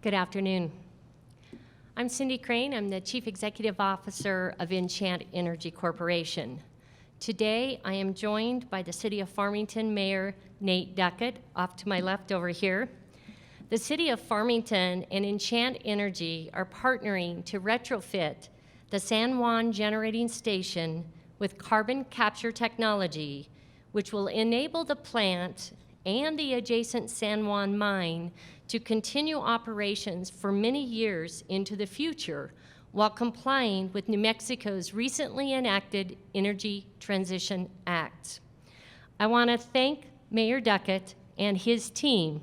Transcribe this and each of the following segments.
Good afternoon. I'm Cindy Crane. I'm the Chief Executive Officer of Enchant Energy Corporation. Today, I am joined by the City of Farmington Mayor Nate Duckett, off to my left over here. The City of Farmington and Enchant Energy are partnering to retrofit the San Juan Generating Station with carbon capture technology, which will enable the plant and the adjacent San Juan mine to continue operations for many years into the future while complying with New Mexico's recently enacted Energy Transition Act. I want to thank Mayor Duckett and his team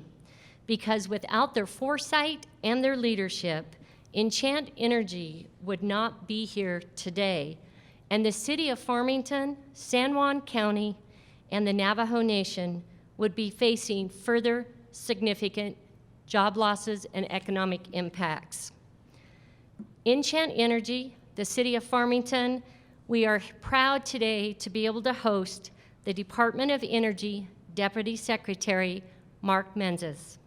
because without their foresight and their leadership, Enchant Energy would not be here today, and the City of Farmington, San Juan County, and the Navajo Nation would be facing further significant job losses and economic impacts. Enchant Energy, the City of Farmington, we are proud today to be able to host the Department of Energy Deputy Secretary, Mark Menzies.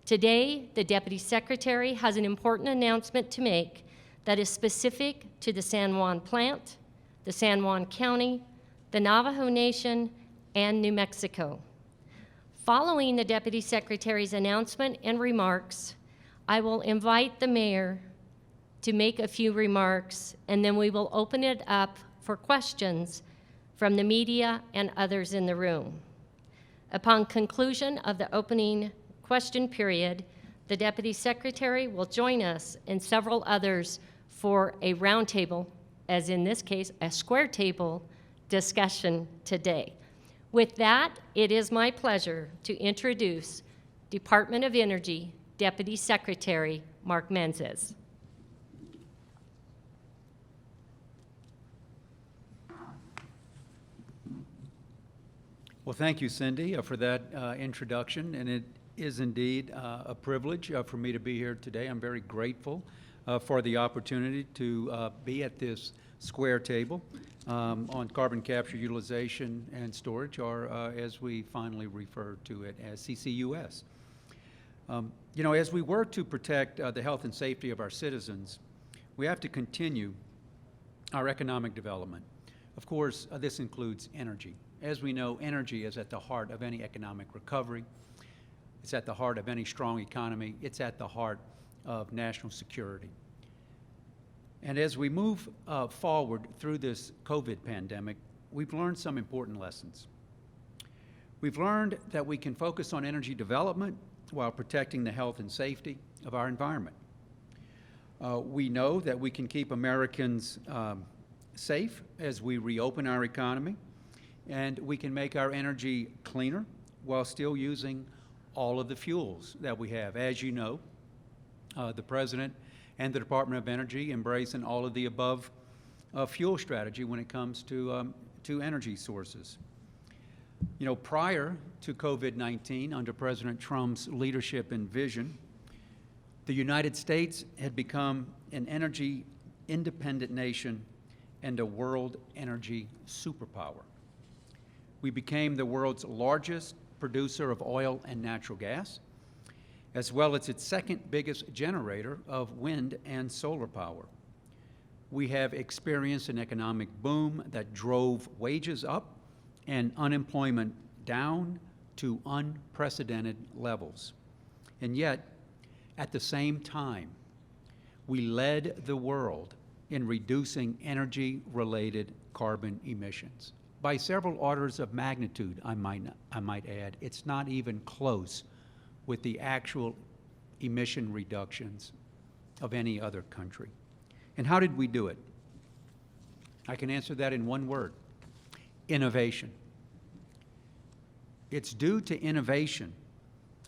Today, the Deputy Secretary has an important announcement to make that is specific to the San Juan plant, the San Juan County, the Navajo Nation, and New Mexico. Following the Deputy Secretary's announcement and remarks, I will invite the Mayor to make a few remarks, and then we will open it up for questions from the media and others in the room. Upon conclusion of the opening question period, the Deputy Secretary will join us and several others for a roundtable, as in this case, a square table discussion today. With that, it is my pleasure to introduce Department of Energy Deputy Secretary Mark Menzies. Well, thank you, Cindy, for that introduction, and it is indeed a privilege for me to be here today. I'm very grateful for the opportunity to be at this square table on carbon capture, utilization, and storage, or as we finally refer to it as CCUS. You know, as we work to protect the health and safety of our citizens, we have to continue our economic development. Of course, this includes energy. As we know, energy is at the heart of any economic recovery. It's at the heart of any strong economy. It's at the heart of national security. And as we move forward through this COVID pandemic, we've learned some important lessons. We've learned that we can focus on energy development while protecting the health and safety of our environment. We know that we can keep Americans safe as we reopen our economy, and we can make our energy cleaner while still using all of the fuels that we have. As you know, the President and the Department of Energy embrace an all-of-the-above fuel strategy when it comes to energy sources. You know, prior to COVID-19, under President Trump's leadership and vision, the United States had become an energy-independent nation and a world energy superpower. We became the world's largest producer of oil and natural gas, as well as its second biggest generator of wind and solar power. We have experienced an economic boom that drove wages up and unemployment down to unprecedented levels. And yet, at the same time, we led the world in reducing energy-related carbon emissions. By several orders of magnitude, I might add. It's not even close with the actual emission reductions of any other country. And how did we do it? I can answer that in one word: innovation. It's due to innovation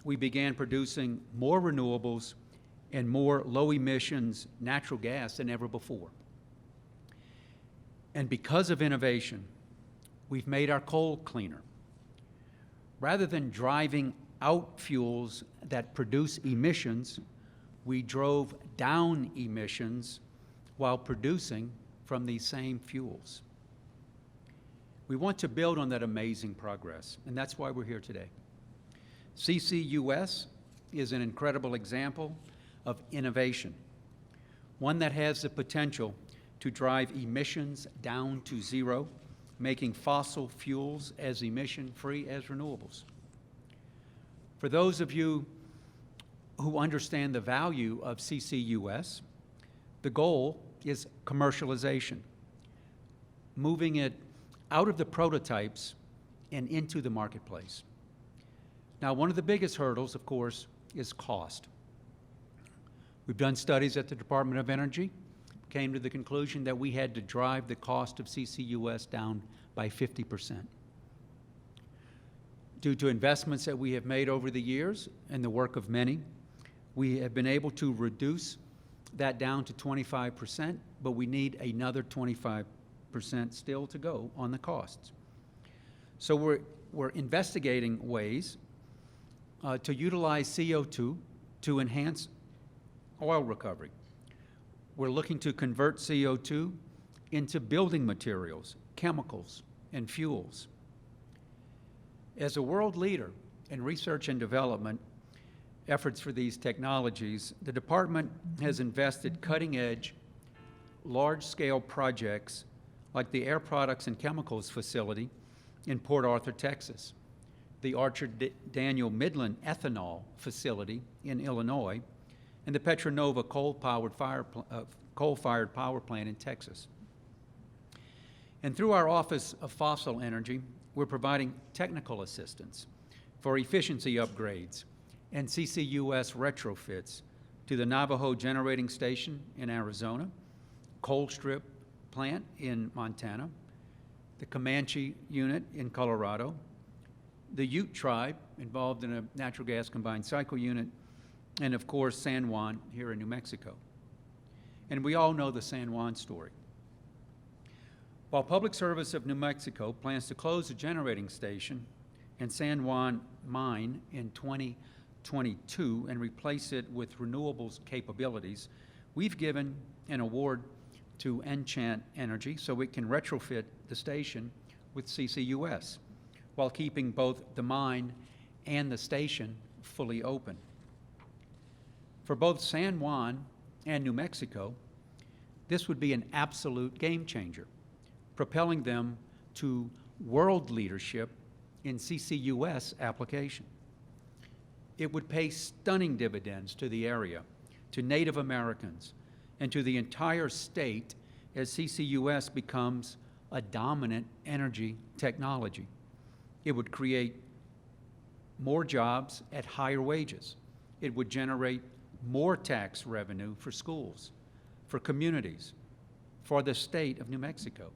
we began producing more renewables and more low emissions natural gas than ever before. And because of innovation, we've made our coal cleaner. Rather than driving out fuels that produce emissions, we drove down emissions while producing from these same fuels. We want to build on that amazing progress, and that's why we're here today. CCUS is an incredible example of innovation, one that has the potential to drive emissions down to zero, making fossil fuels as emission-free as renewables. For those of you who understand the value of CCUS, the goal is commercialization, moving it out of the prototypes and into the marketplace. Now, one of the biggest hurdles, of course, is cost. We've done studies at the Department of Energy, came to the conclusion that we had to drive the cost of CCUS down by 50%. Due to investments that we have made over the years and the work of many, we have been able to reduce that down to 25%, but we need another 25% still to go on the costs. So we're investigating ways to utilize CO2 to enhance oil recovery. We're looking to convert CO2 into building materials, chemicals, and fuels. As a world leader in research and development efforts for these technologies, the department has invested cutting-edge, large-scale projects like the Air Products and Chemicals facility in Port Arthur, Texas, the Archer Daniel Midland ethanol facility in Illinois, and the Petronova coal-fired power plant in Texas. And through our Office of Fossil Energy, we're providing technical assistance for efficiency upgrades and CCUS retrofits to the Navajo Generating Station in Arizona, Coal Strip Plant in Montana, the Comanche Unit in Colorado, the Ute Tribe involved in a natural gas combined cycle unit, and of course San Juan here in New Mexico. And we all know the San Juan story. While Public Service of New Mexico plans to close the generating station and San Juan mine in 2022 and replace it with renewables capabilities, we've given an award to Enchant Energy so it can retrofit the station with CCUS while keeping both the mine and the station fully open. For both San Juan and New Mexico, this would be an absolute game changer, propelling them to world leadership in CCUS application. It would pay stunning dividends to the area, to Native Americans, and to the entire state as CCUS becomes a dominant energy technology. It would create more jobs at higher wages. It would generate more tax revenue for schools, for communities, for the state of New Mexico.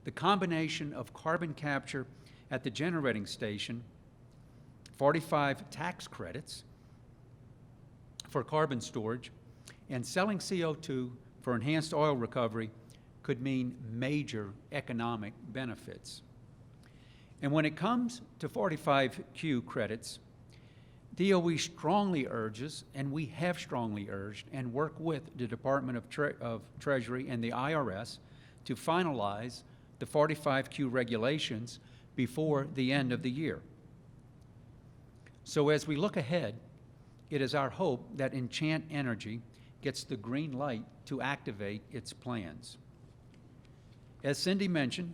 The combination of carbon capture at the generating station, 45 tax credits for carbon storage, and selling CO2 for enhanced oil recovery could mean major economic benefits. And when it comes to 45Q credits, DOE strongly urges, and we have strongly urged, and work with the Department of Treasury and the IRS to finalize the 45Q regulations before the end of the year. So as we look ahead, it is our hope that Enchant Energy gets the green light to activate its plans. As Cindy mentioned,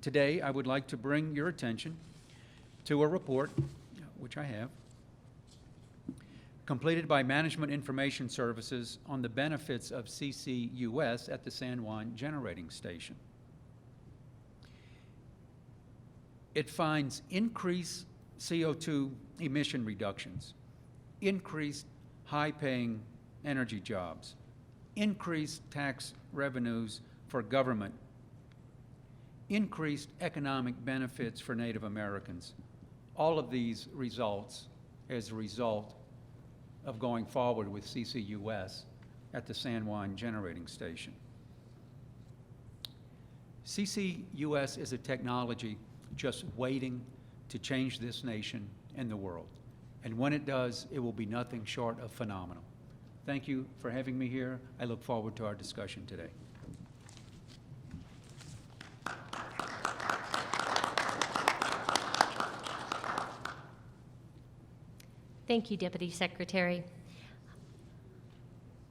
today I would like to bring your attention to a report, which I have, completed by Management Information Services on the benefits of CCUS at the San Juan Generating Station. It finds increased CO2 emission reductions, increased high-paying energy jobs, increased tax revenues for government, increased economic benefits for Native Americans. All of these results as a result of going forward with CCUS at the San Juan Generating Station. CCUS is a technology just waiting to change this nation and the world. And when it does, it will be nothing short of phenomenal. Thank you for having me here. I look forward to our discussion today. Thank you, Deputy Secretary.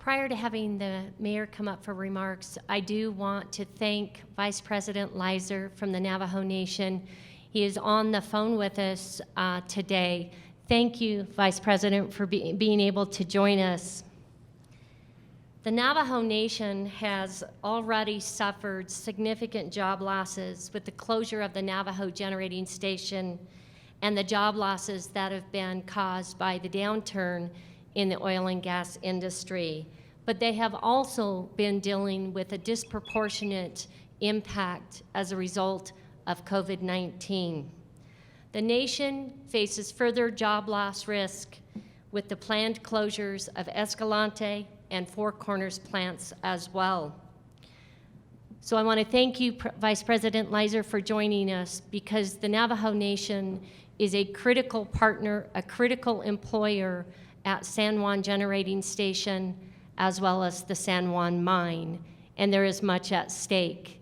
Prior to having the mayor come up for remarks, I do want to thank Vice President Leiser from the Navajo Nation. He is on the phone with us today. Thank you, Vice President, for being able to join us. The Navajo Nation has already suffered significant job losses with the closure of the Navajo Generating Station and the job losses that have been caused by the downturn in the oil and gas industry. But they have also been dealing with a disproportionate impact as a result of COVID-19. The nation faces further job loss risk with the planned closures of Escalante and Four Corners plants as well. So I want to thank you, Vice President Leiser, for joining us, because the Navajo Nation is a critical partner, a critical employer at San Juan Generating Station, as well as the San Juan Mine, and there is much at stake.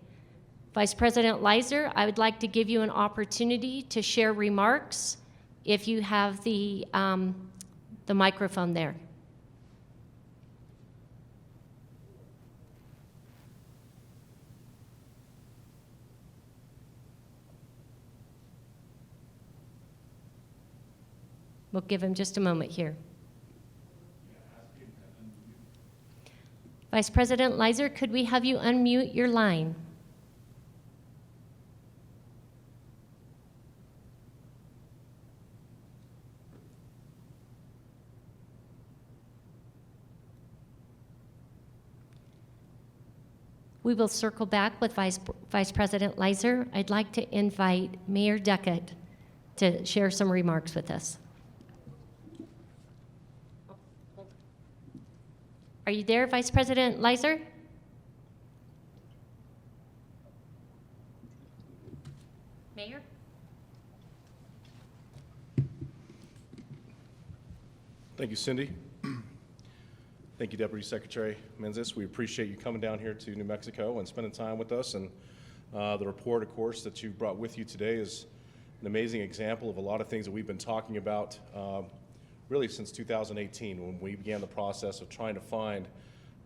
Vice President Leiser, I would like to give you an opportunity to share remarks if you have the microphone there. We'll give him just a moment here. Vice President Leiser, could we have you unmute your line? We will circle back with Vice President Leiser. I'd like to invite Mayor Duckett to share some remarks with us. Are you there, Vice President Leiser? Mayor? Thank you, Cindy. Thank you, Deputy Secretary Menzies. We appreciate you coming down here to New Mexico and spending time with us. And the report, of course, that you brought with you today is an amazing example of a lot of things that we've been talking about really since 2018, when we began the process of trying to find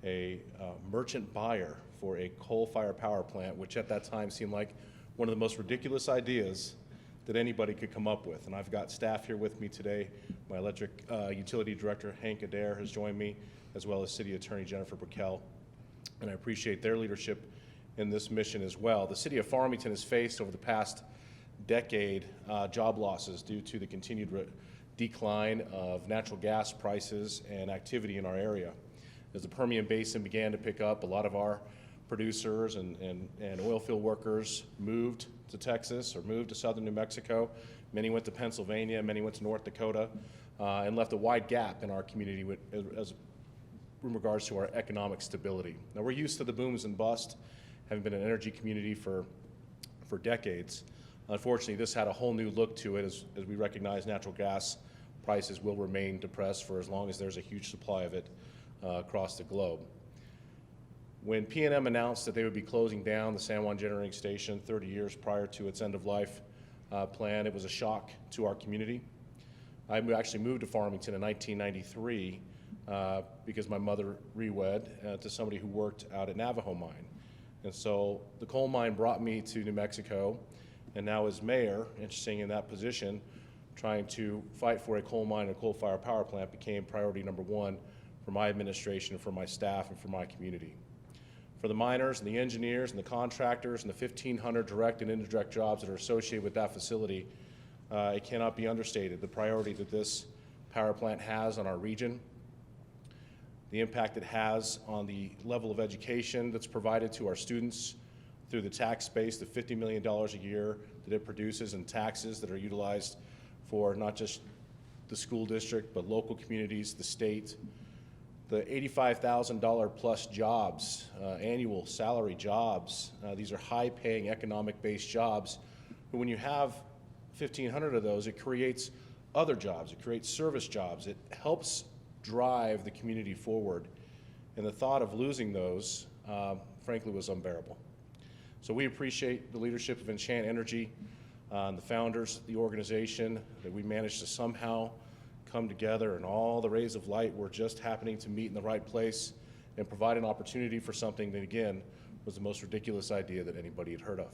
a merchant buyer for a coal-fired power plant, which at that time seemed like one of the most ridiculous ideas that anybody could come up with. And I've got staff here with me today. My electric utility director, Hank Adair, has joined me, as well as City Attorney Jennifer Burkell. And I appreciate their leadership in this mission as well. The City of Farmington has faced over the past decade job losses due to the continued decline of natural gas prices and activity in our area. As the Permian Basin began to pick up, a lot of our producers and oil field workers moved to Texas or moved to southern New Mexico. Many went to Pennsylvania, many went to North Dakota, and left a wide gap in our community in regards to our economic stability. Now, we're used to the booms and busts, having been an energy community for decades. Unfortunately, this had a whole new look to it as we recognize natural gas prices will remain depressed for as long as there's a huge supply of it across the globe. When PNM announced that they would be closing down the San Juan Generating Station 30 years prior to its end-of-life plan, it was a shock to our community. I actually moved to Farmington in 1993 because my mother rewed to somebody who worked out at Navajo Mine. And so the coal mine brought me to New Mexico, and now as mayor, interesting in that position, trying to fight for a coal mine and a coal-fired power plant became priority number one for my administration, for my staff, and for my community. For the miners and the engineers and the contractors and the 1,500 direct and indirect jobs that are associated with that facility, it cannot be understated the priority that this power plant has on our region, the impact it has on the level of education that's provided to our students through the tax base, the $50 million a year that it produces in taxes that are utilized for not just the school district, but local communities, the state, the $85,000 plus jobs, annual salary jobs. These are high-paying, economic-based jobs. But when you have 1,500 of those, it creates other jobs. It creates service jobs. It helps drive the community forward. And the thought of losing those, frankly, was unbearable. So we appreciate the leadership of Enchant Energy and the founders of the organization, that we managed to somehow come together, and all the rays of light were just happening to meet in the right place and provide an opportunity for something that, again, was the most ridiculous idea that anybody had heard of.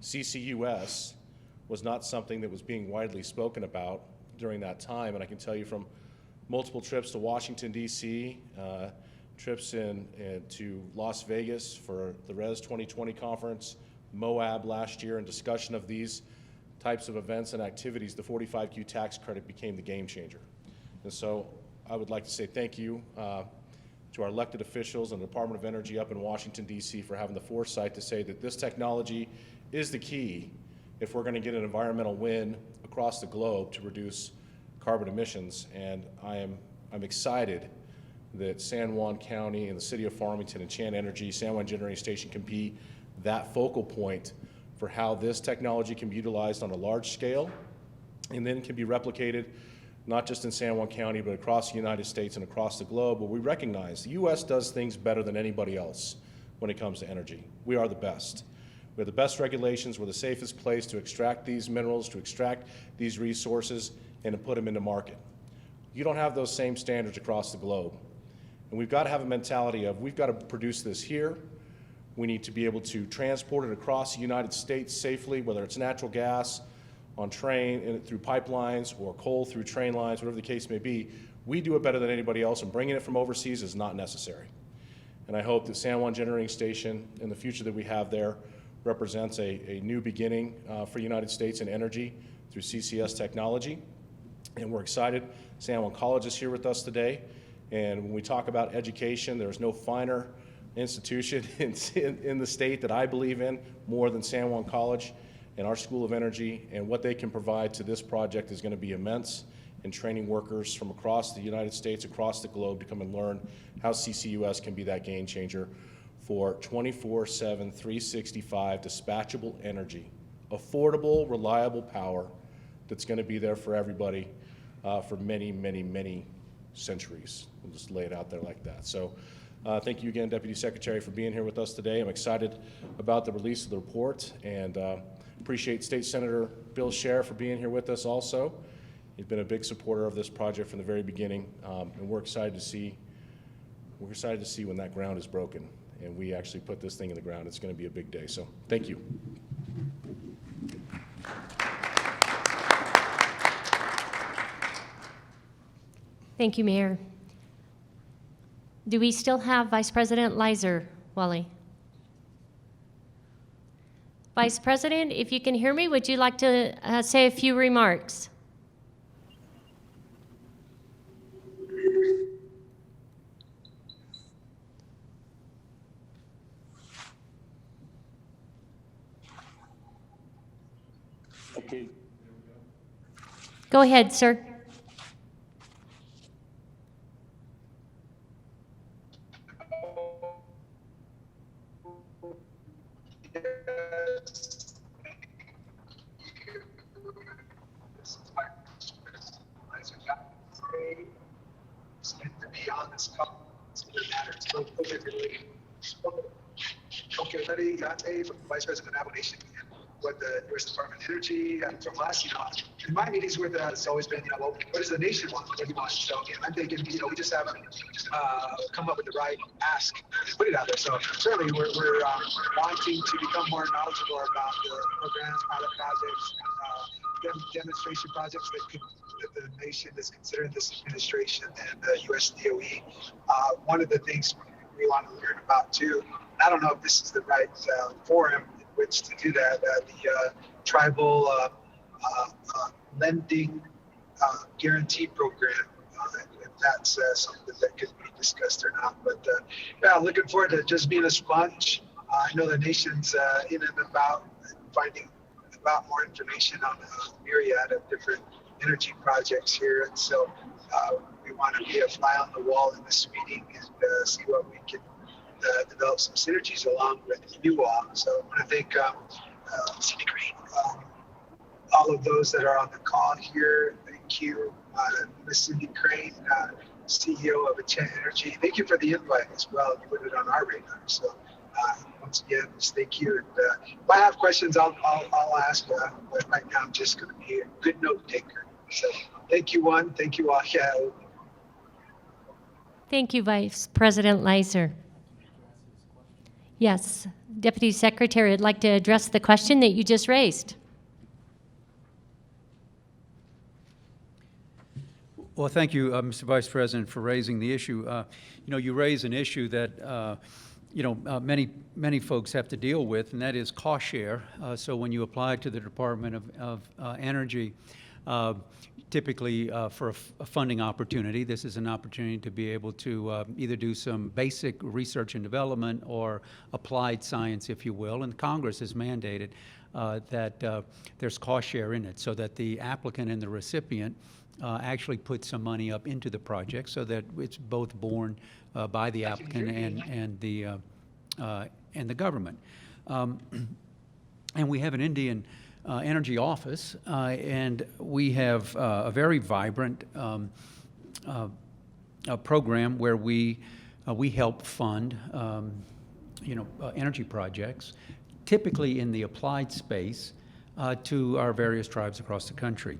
CCUS was not something that was being widely spoken about during that time, and I can tell you from multiple trips to Washington, D.C., trips to Las Vegas for the RES 2020 conference, Moab last year, and discussion of these types of events and activities, the 45Q tax credit became the game changer. And so I would like to say thank you to our elected officials and the Department of Energy up in Washington, D.C. for having the foresight to say that this technology is the key if we're going to get an environmental win across the globe to reduce carbon emissions. And I'm excited that San Juan County and the city of Farmington and Enchant Energy, San Juan Generating Station can be that focal point for how this technology can be utilized on a large scale and then can be replicated not just in San Juan County, but across the United States and across the globe, where we recognize the U.S. does things better than anybody else when it comes to energy. We are the best. We have the best regulations. We're the safest place to extract these minerals, to extract these resources, and to put them into market. You don't have those same standards across the globe. And we've got to have a mentality of we've got to produce this here. We need to be able to transport it across the United States safely, whether it's natural gas on train and through pipelines or coal through train lines, whatever the case may be. We do it better than anybody else, and bringing it from overseas is not necessary. And I hope that San Juan Generating Station and the future that we have there represents a new beginning for the United States in energy through CCS technology. And we're excited. San Juan College is here with us today. And when we talk about education, there's no finer institution in the state that I believe in more than San Juan College and our School of Energy. And what they can provide to this project is going to be immense in training workers from across the United States, across the globe, to come and learn how CCUS can be that game changer for 24/7, 365 dispatchable energy, affordable, reliable power that's going to be there for everybody for many, many, many centuries. We'll just lay it out there like that. So thank you again, Deputy Secretary, for being here with us today. I'm excited about the release of the report, and appreciate State Senator Bill Scher for being here with us also. He's been a big supporter of this project from the very beginning, and we're excited to see when that ground is broken and we actually put this thing in the ground. It's going to be a big day. So thank you. Thank you, Mayor. Do we still have Vice President Leiser, Wally? Vice President, if you can hear me, would you like to say a few remarks? Okay. Go ahead, sir. Okay, Letty Yate from Vice President of Navigation with the U.S. Department of Energy. And from us, in my meetings with us, it's always been, well, what does the nation want? What do you want? So I'm thinking, we just haven't come up with the right ask to put it out there. So certainly we're wanting to become more knowledgeable about the programs, pilot projects, demonstration projects that the nation is considering, this administration and the U.S. DOE. One of the things we want to learn about too, I don't know if this is the right forum in which to do that, the tribal lending guarantee program, if that's something that could be discussed or not. But yeah, looking forward to just being a sponge. I know the nation's in and about finding about more information on a myriad of different energy projects here. And so we want to be a fly on the wall in this meeting and see what we can develop some synergies along with you all. So I want to thank Cindy Green, all of those that are on the call here. Thank you, Ms. Cindy Crane, CEO of Enchant Energy. Thank you for the invite as well. You put it on our radar. So once again, just thank you. And if I have questions, I'll ask. But right now, I'm just going to be a good note taker. So thank you, Juan. Thank you all. Yeah. Thank you, Vice President Leiser. Yes, Deputy Secretary, I'd like to address the question that you just raised. Well, thank you, Mr. Vice President, for raising the issue. You raise an issue that many folks have to deal with, and that is cost share. So when you apply to the Department of Energy, typically for a funding opportunity, this is an opportunity to be able to either do some basic research and development or applied science, if you will. And Congress has mandated that there's cost share in it, so that the applicant and the recipient actually put some money up into the project, so that it's both borne by the applicant and the government. And we have an Indian Energy Office, and we have a very vibrant program where we help fund energy projects, typically in the applied space, to our various tribes across the country.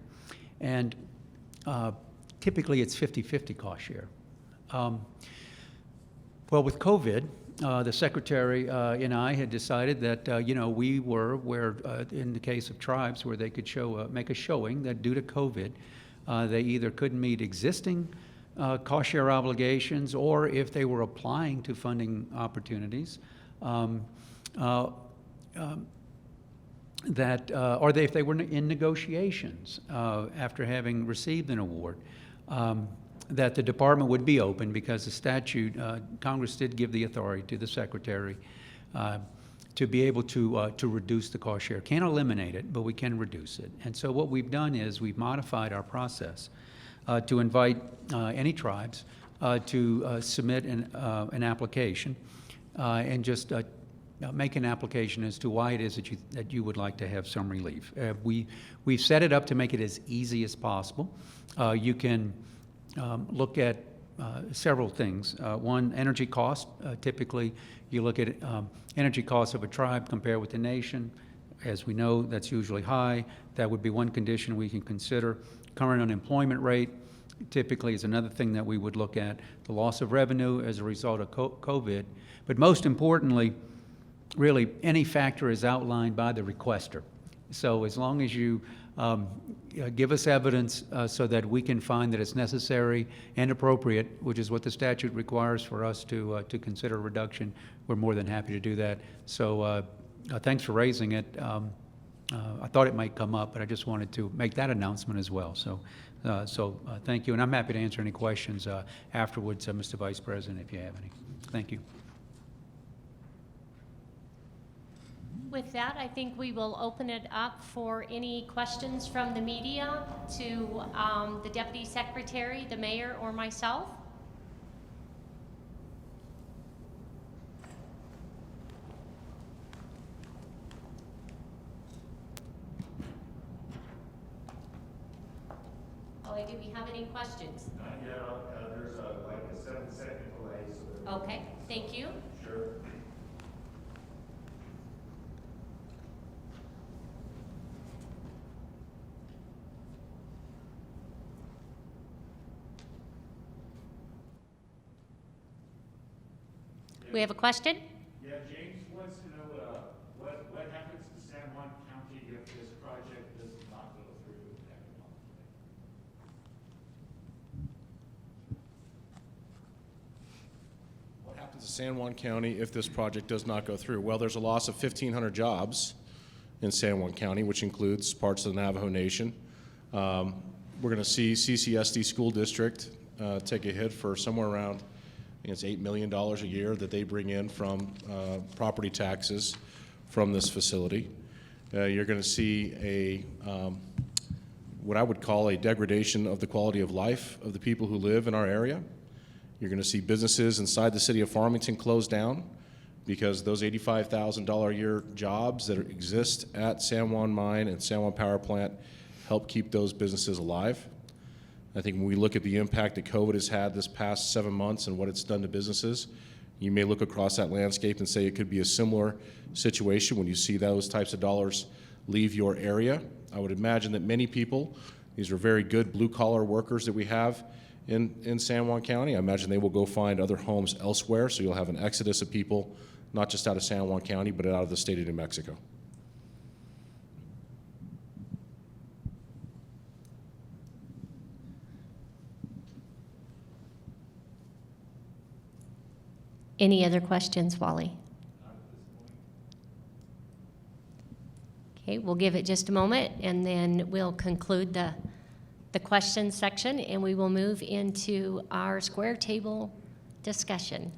And typically it's 50-50 cost share. Well, with COVID, the Secretary and I had decided that, we were where, in the case of tribes, where they could make a showing that due to COVID, they either couldn't meet existing cost share obligations, or if they were applying to funding opportunities, if they were in negotiations after having received an award, that the department would be open, because the statute, Congress did give the authority to the Secretary to be able to reduce the cost share. Can't eliminate it, but we can reduce it. And so what we've done is we've modified our process to invite any tribes to submit an application and just make an application as to why it is that you would like to have some relief. We've set it up to make it as easy as possible. You can look at several things. One, energy cost. Typically, you look at energy costs of a tribe compared with the nation. As we know, that's usually high. That would be one condition we can consider. Current unemployment rate typically is another thing that we would look at. The loss of revenue as a result of COVID. But most importantly, really, any factor is outlined by the requester. So as long as you give us evidence so that we can find that it's necessary and appropriate, which is what the statute requires for us to consider reduction, we're more than happy to do that. So thanks for raising it. I thought it might come up, but I just wanted to make that announcement as well. So thank you, and I'm happy to answer any questions afterwards, Mr. Vice President, if you have any. Thank you. With that, I think we will open it up for any questions from the media to the Deputy Secretary, the Mayor, or myself. Ollie, do we have any questions? Not yet. There's like a 7-second delay. So okay, thank you. Sure. We have a question? Yeah, James wants to know what happens to San Juan County if this project does not go through economically? What happens to San Juan County if this project does not go through? Well, there's a loss of 1,500 jobs in San Juan County, which includes parts of the Navajo Nation. We're going to see CCSD School District take a hit for somewhere around, I think it's $8 million a year that they bring in from property taxes from this facility. You're going to see what I would call a degradation of the quality of life of the people who live in our area. You're going to see businesses inside the city of Farmington close down because those $85,000 a year jobs that exist at San Juan Mine and San Juan Power Plant help keep those businesses alive. I think when we look at the impact that COVID has had this past 7 months and what it's done to businesses, you may look across that landscape and say it could be a similar situation when you see those types of dollars leave your area. I would imagine that many people, these are very good blue-collar workers that we have in San Juan County. I imagine they will go find other homes elsewhere, so you'll have an exodus of people, not just out of San Juan County, but out of the state of New Mexico. Any other questions, Wally? Okay, we'll give it just a moment, and then we'll conclude the questions section, and we will move into our square table discussion.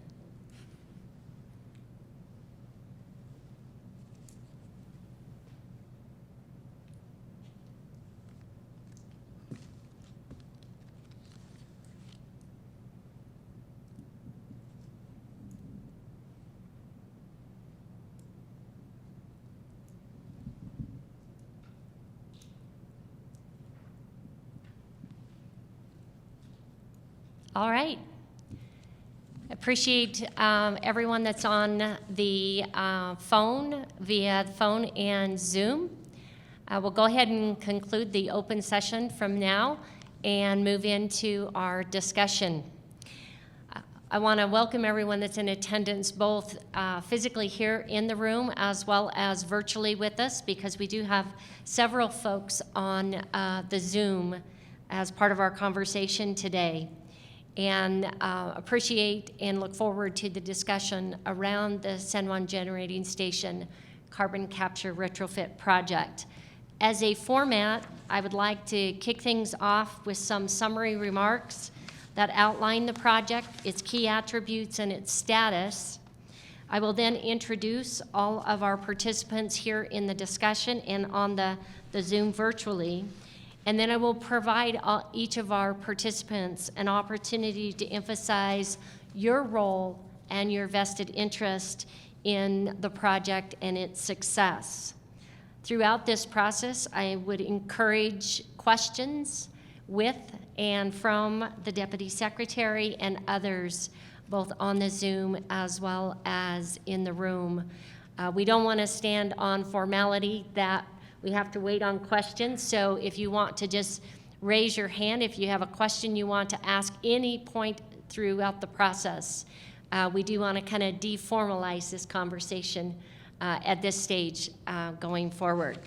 All right. Appreciate everyone that's on the phone, via phone and Zoom. We'll go ahead and conclude the open session from now and move into our discussion. I want to welcome everyone that's in attendance, both physically here in the room as well as virtually with us, because we do have several folks on the Zoom as part of our conversation today. And appreciate and look forward to the discussion around the San Juan Generating Station carbon capture retrofit project. As a format, I would like to kick things off with some summary remarks that outline the project, its key attributes, and its status. I will then introduce all of our participants here in the discussion and on the Zoom virtually. And then I will provide each of our participants an opportunity to emphasize your role and your vested interest in the project and its success. Throughout this process, I would encourage questions with and from the Deputy Secretary and others, both on the Zoom as well as in the room. We don't want to stand on formality that we have to wait on questions, so if you want to just raise your hand, if you have a question you want to ask any point throughout the process. We do want to kind of deformalize this conversation at this stage going forward.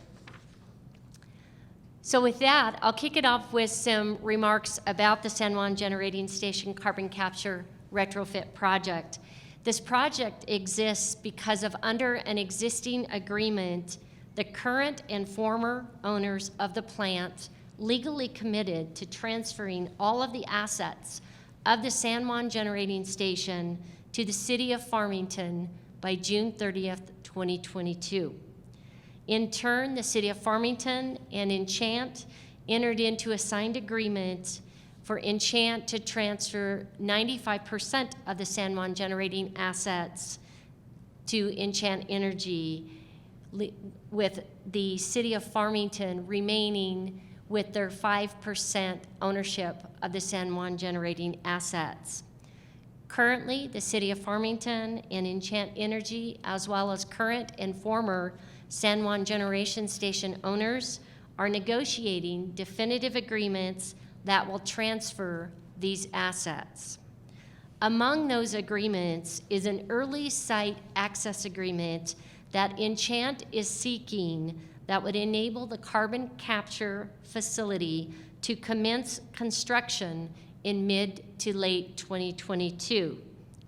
So with that, I'll kick it off with some remarks about the San Juan Generating Station carbon capture retrofit project. This project exists because of under an existing agreement, the current and former owners of the plant legally committed to transferring all of the assets of the San Juan Generating Station to the City of Farmington by June 30th, 2022. In turn, the City of Farmington and Enchant entered into a signed agreement for Enchant to transfer 95% of the San Juan Generating assets to Enchant Energy, with the City of Farmington remaining with their 5% ownership of the San Juan Generating assets. Currently, the City of Farmington and Enchant Energy, as well as current and former San Juan Generation Station owners, are negotiating definitive agreements that will transfer these assets. Among those agreements is an early site access agreement that Enchant is seeking that would enable the carbon capture facility to commence construction in mid to late 2022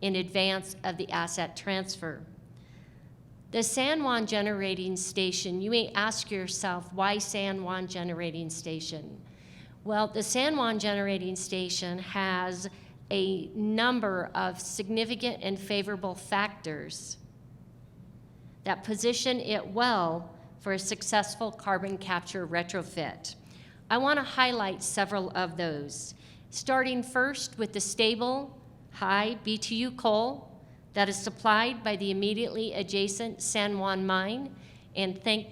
in advance of the asset transfer. The San Juan Generating Station, you may ask yourself, why San Juan Generating Station? Well, the San Juan Generating Station has a number of significant and favorable factors that position it well for a successful carbon capture retrofit. I want to highlight several of those, starting first with the stable, high BTU coal that is supplied by the immediately adjacent San Juan mine, and thank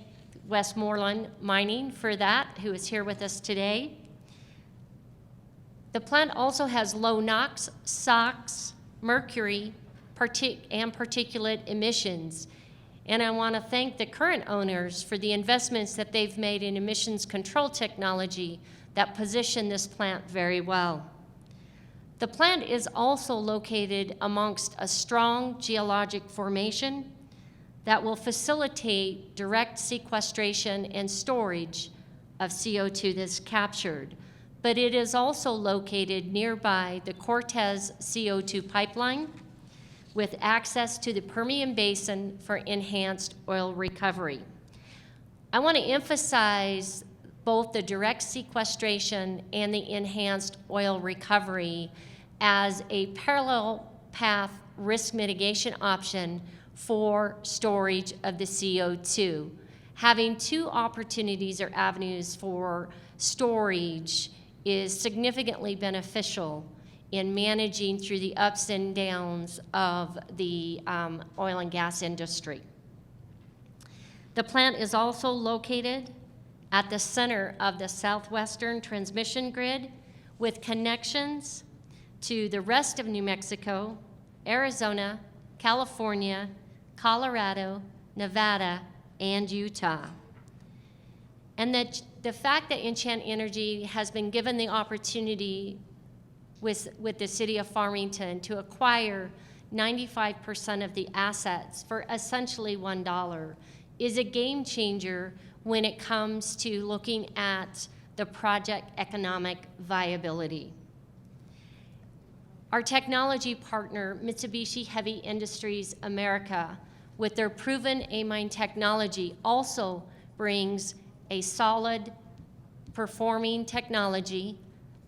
Westmoreland Mining for that, who is here with us today. The plant also has low NOx, SOx, mercury, and particulate emissions. And I want to thank the current owners for the investments that they've made in emissions control technology that position this plant very well. The plant is also located amongst a strong geologic formation that will facilitate direct sequestration and storage of CO2 that's captured. But it is also located nearby the Cortez CO2 pipeline with access to the Permian Basin for enhanced oil recovery. I want to emphasize both the direct sequestration and the enhanced oil recovery as a parallel path risk mitigation option for storage of the CO2. Having two opportunities or avenues for storage is significantly beneficial in managing through the ups and downs of the oil and gas industry. The plant is also located at the center of the southwestern transmission grid with connections to the rest of New Mexico, Arizona, California, Colorado, Nevada, and Utah. And that the fact that Enchant Energy has been given the opportunity with the city of Farmington to acquire 95% of the assets for essentially $1 is a game changer when it comes to looking at the project economic viability. Our technology partner, Mitsubishi Heavy Industries America, with their proven amine technology, also brings a solid performing technology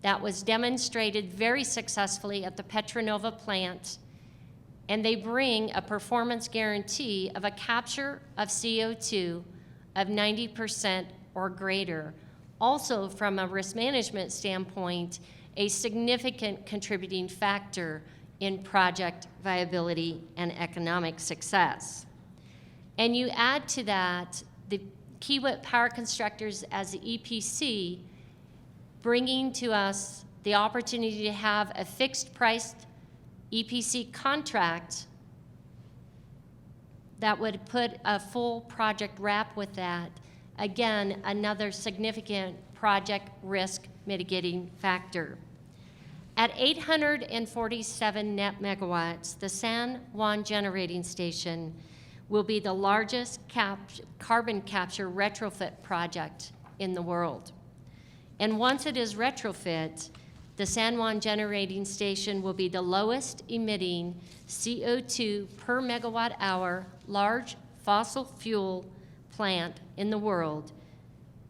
that was demonstrated very successfully at the Petronova plant, and they bring a performance guarantee of a capture of CO2 of 90% or greater. Also, from a risk management standpoint, a significant contributing factor in project viability and economic success. And you add to that the Kiewit Power Constructors as the EPC, bringing to us the opportunity to have a fixed-priced EPC contract that would put a full project wrap with that. Again, another significant project risk mitigating factor. At 847 net megawatts, the San Juan Generating Station will be the largest carbon capture retrofit project in the world. And once it is retrofit, the San Juan Generating Station will be the lowest emitting CO2 per megawatt hour large fossil fuel plant in the world,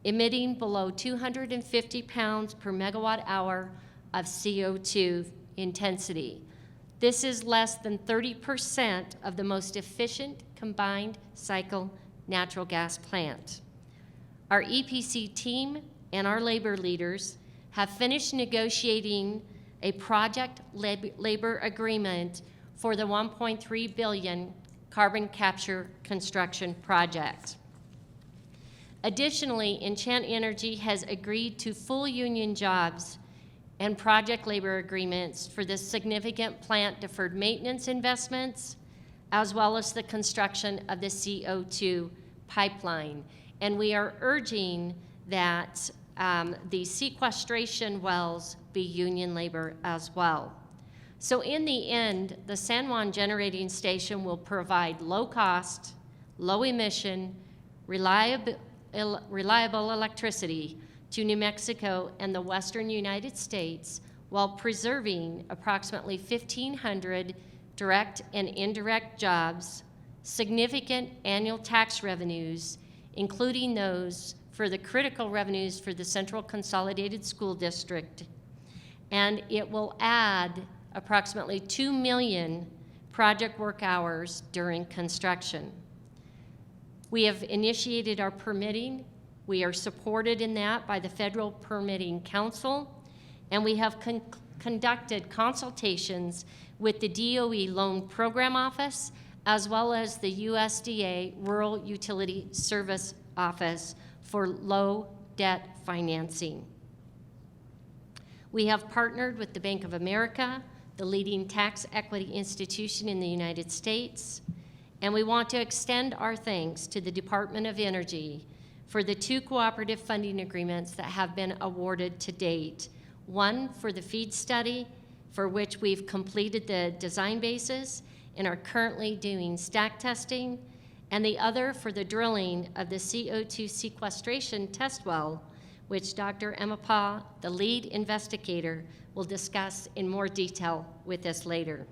emitting below 250 pounds per megawatt hour of CO2 intensity. This is less than 30% of the most efficient combined cycle natural gas plant. Our EPC team and our labor leaders have finished negotiating a project labor agreement for the $1.3 billion carbon capture construction project. Additionally, Enchant Energy has agreed to full union jobs and project labor agreements for the significant plant deferred maintenance investments, as well as the construction of the CO2 pipeline. And we are urging that the sequestration wells be union labor as well. So in the end, the San Juan Generating Station will provide low cost, low emission, reliable electricity to New Mexico and the western United States while preserving approximately 1,500 direct and indirect jobs, significant annual tax revenues, including those for the critical revenues for the Central Consolidated School District, and it will add approximately 2 million project work hours during construction. We have initiated our permitting. We are supported in that by the Federal Permitting Council, and we have conducted consultations with the DOE Loan Program Office, as well as the USDA Rural Utility Service Office for low debt financing. We have partnered with the Bank of America, the leading tax equity institution in the United States, and we want to extend our thanks to the Department of Energy for the 2 cooperative funding agreements that have been awarded to date, one for the FEED study for which we've completed the design basis and are currently doing stack testing, and the other for the drilling of the CO2 sequestration test well, which Dr. Emapa, the lead investigator, will discuss in more detail with us later.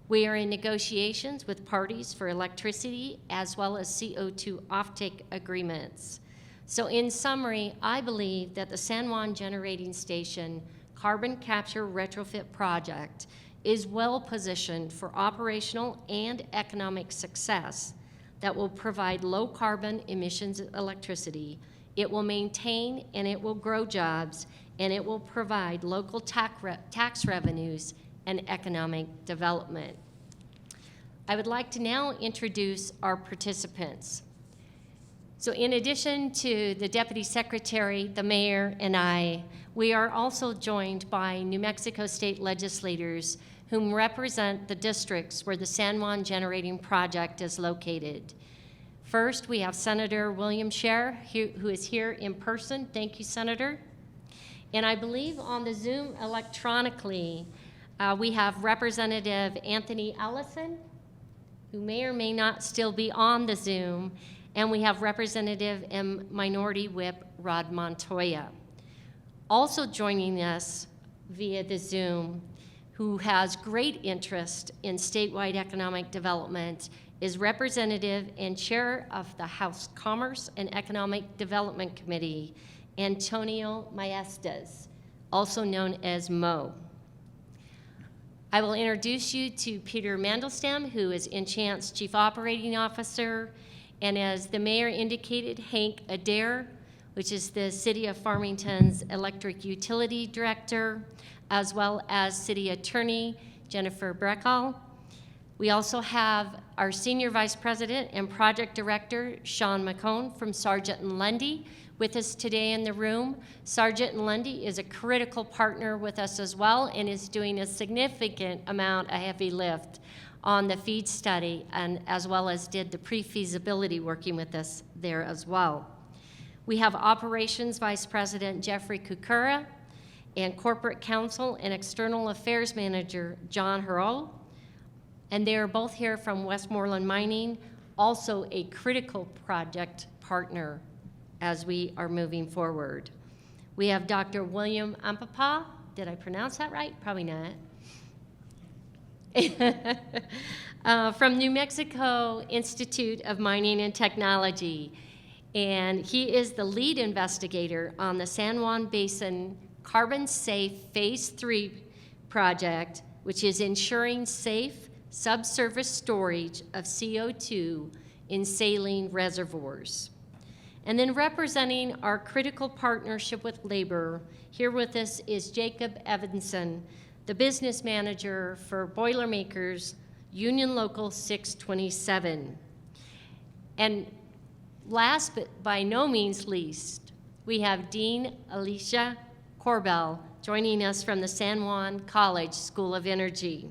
We are in negotiations with parties for electricity as well as CO2 offtake agreements. So in summary, I believe that the San Juan Generating Station carbon capture retrofit project is well positioned for operational and economic success that will provide low carbon emissions electricity. It will maintain and it will grow jobs, and it will provide local tax revenues and economic development. I would like to now introduce our participants. So in addition to the Deputy Secretary, the Mayor, and I, we are also joined by New Mexico state legislators whom represent the districts where the San Juan Generating Project is located. First, we have Senator William Scher, who is here in person. Thank you, Senator. And I believe on the Zoom electronically, we have Representative Anthony Ellison, who may or may not still be on the Zoom, and we have Representative and Minority Whip Rod Montoya. Also joining us via the Zoom, who has great interest in statewide economic development, is Representative and Chair of the House Commerce and Economic Development Committee, Antonio Maestas, also known as Mo. I will introduce you to Peter Mandelstam, who is Enchant's Chief Operating Officer, and as the Mayor indicated, Hank Adair, which is the City of Farmington's Electric Utility Director, as well as City Attorney Jennifer Breckall. We also have our Senior Vice President and Project Director, Sean McCone from Sargent & Lundy, with us today in the room. Sargent & Lundy is a critical partner with us as well and is doing a significant amount of heavy lift on the FEED study, and as well as did the pre-feasibility working with us there as well. We have Operations Vice President Jeffrey Kukura and Corporate Counsel and External Affairs Manager John Hurrell, and they are both here from Westmoreland Mining, also a critical project partner as we are moving forward. We have Dr. William Ampapa. Did I pronounce that right? Probably not. From New Mexico Institute of Mining and Technology, and he is the lead investigator on the San Juan Basin Carbon Safe Phase 3 project, which is ensuring safe subsurface storage of CO2 in saline reservoirs. And then representing our critical partnership with labor, here with us is Jacob Evanson, the business manager for Boilermakers Union Local 627. And last but by no means least, we have Dean Alicia Corbell joining us from the San Juan College School of Energy.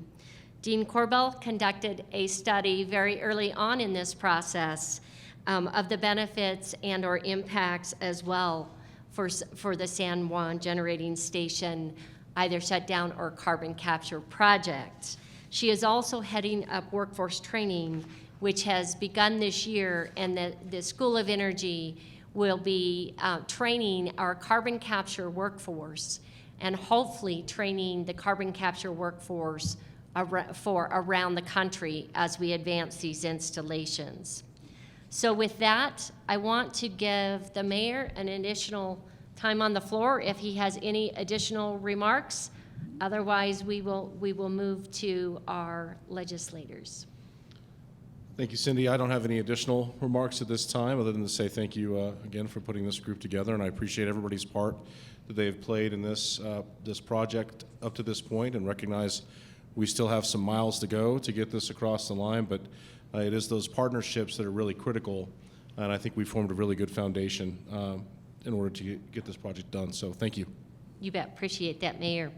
Dean Corbell conducted a study very early on in this process of the benefits and or impacts as well for the San Juan Generating Station, either shutdown or carbon capture project. She is also heading up workforce training, which has begun this year, and the School of Energy will be training our carbon capture workforce and hopefully training the carbon capture workforce for around the country as we advance these installations. So with that, I want to give the mayor an additional time on the floor if he has any additional remarks. Otherwise, we will move to our legislators. Thank you, Cindy. I don't have any additional remarks at this time other than to say thank you again for putting this group together, and I appreciate everybody's part that they have played in this project up to this point, and recognize we still have some miles to go to get this across the line, but it is those partnerships that are really critical, and I think we formed a really good foundation in order to get this project done. So thank you. You bet. Appreciate that, Mayor.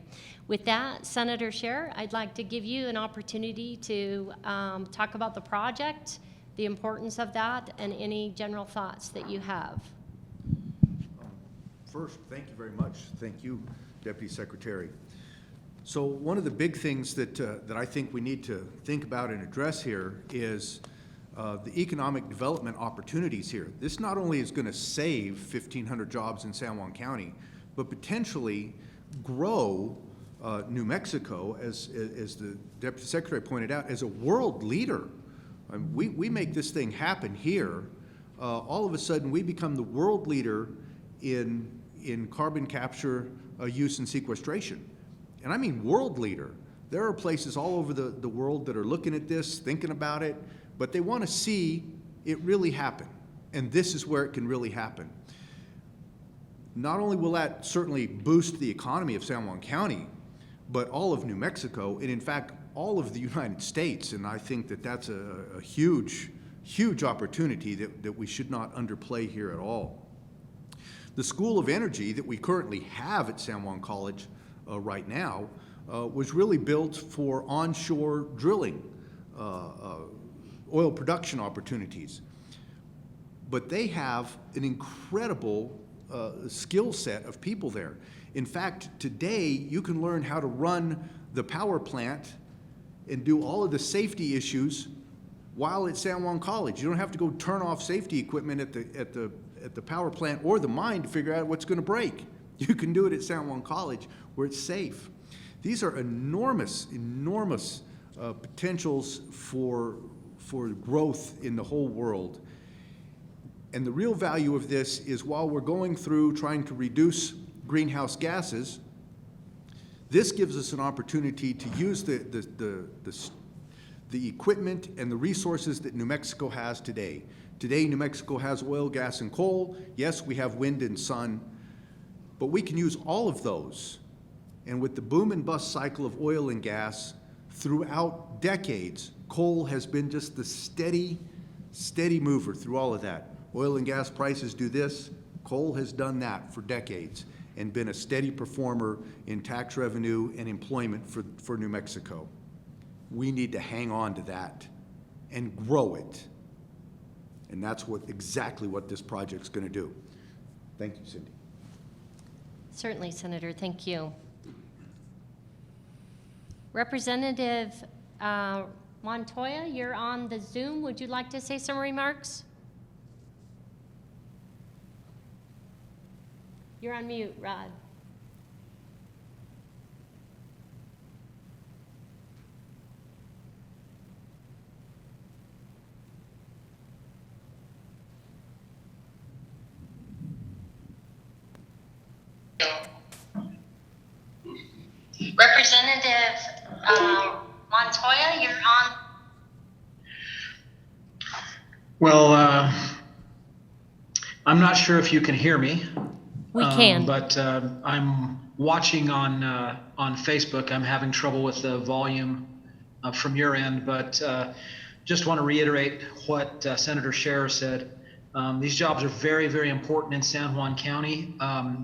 With that, Senator Scher, I'd like to give you an opportunity to talk about the project, the importance of that, and any general thoughts that you have. First, thank you very much. Thank you, Deputy Secretary. So one of the big things that I think we need to think about and address here is the economic development opportunities here. This not only is going to save 1,500 jobs in San Juan County, but potentially grow New Mexico, as the Deputy Secretary pointed out, as a world leader. We make this thing happen here. All of a sudden, we become the world leader in carbon capture, use, and sequestration. And I mean world leader. There are places all over the world that are looking at this, thinking about it, but they want to see it really happen. And this is where it can really happen. Not only will that certainly boost the economy of San Juan County, but all of New Mexico, and in fact, all of the United States. And I think that that's a huge, huge opportunity that we should not underplay here at all. The School of Energy that we currently have at San Juan College right now was really built for onshore drilling, oil production opportunities. But they have an incredible skill set of people there. In fact, today you can learn how to run the power plant and do all of the safety issues while at San Juan College. You don't have to go turn off safety equipment at the power plant or the mine to figure out what's going to break. You can do it at San Juan College where it's safe. These are enormous, enormous potentials for growth in the whole world. And the real value of this is while we're going through trying to reduce greenhouse gases, this gives us an opportunity to use the equipment and the resources that New Mexico has today. Today, New Mexico has oil, gas, and coal. Yes, we have wind and sun, but we can use all of those. And with the boom and bust cycle of oil and gas, throughout decades, coal has been just the steady mover through all of that. Oil and gas prices do this, coal has done that for decades and been a steady performer in tax revenue and employment for New Mexico. We need to hang on to that and grow it. And that's exactly what this project's going to do. Thank you, Cindy. Certainly, Senator, thank you. Representative Montoya, you're on the Zoom. Would you like to say some remarks? You're on mute, Rod. Representative Montoya, you're on. Well, I'm not sure if you can hear me. We can. But I'm watching on Facebook. I'm having trouble with the volume from your end, but just want to reiterate what Senator Scherer said. These jobs are very, very important in San Juan County,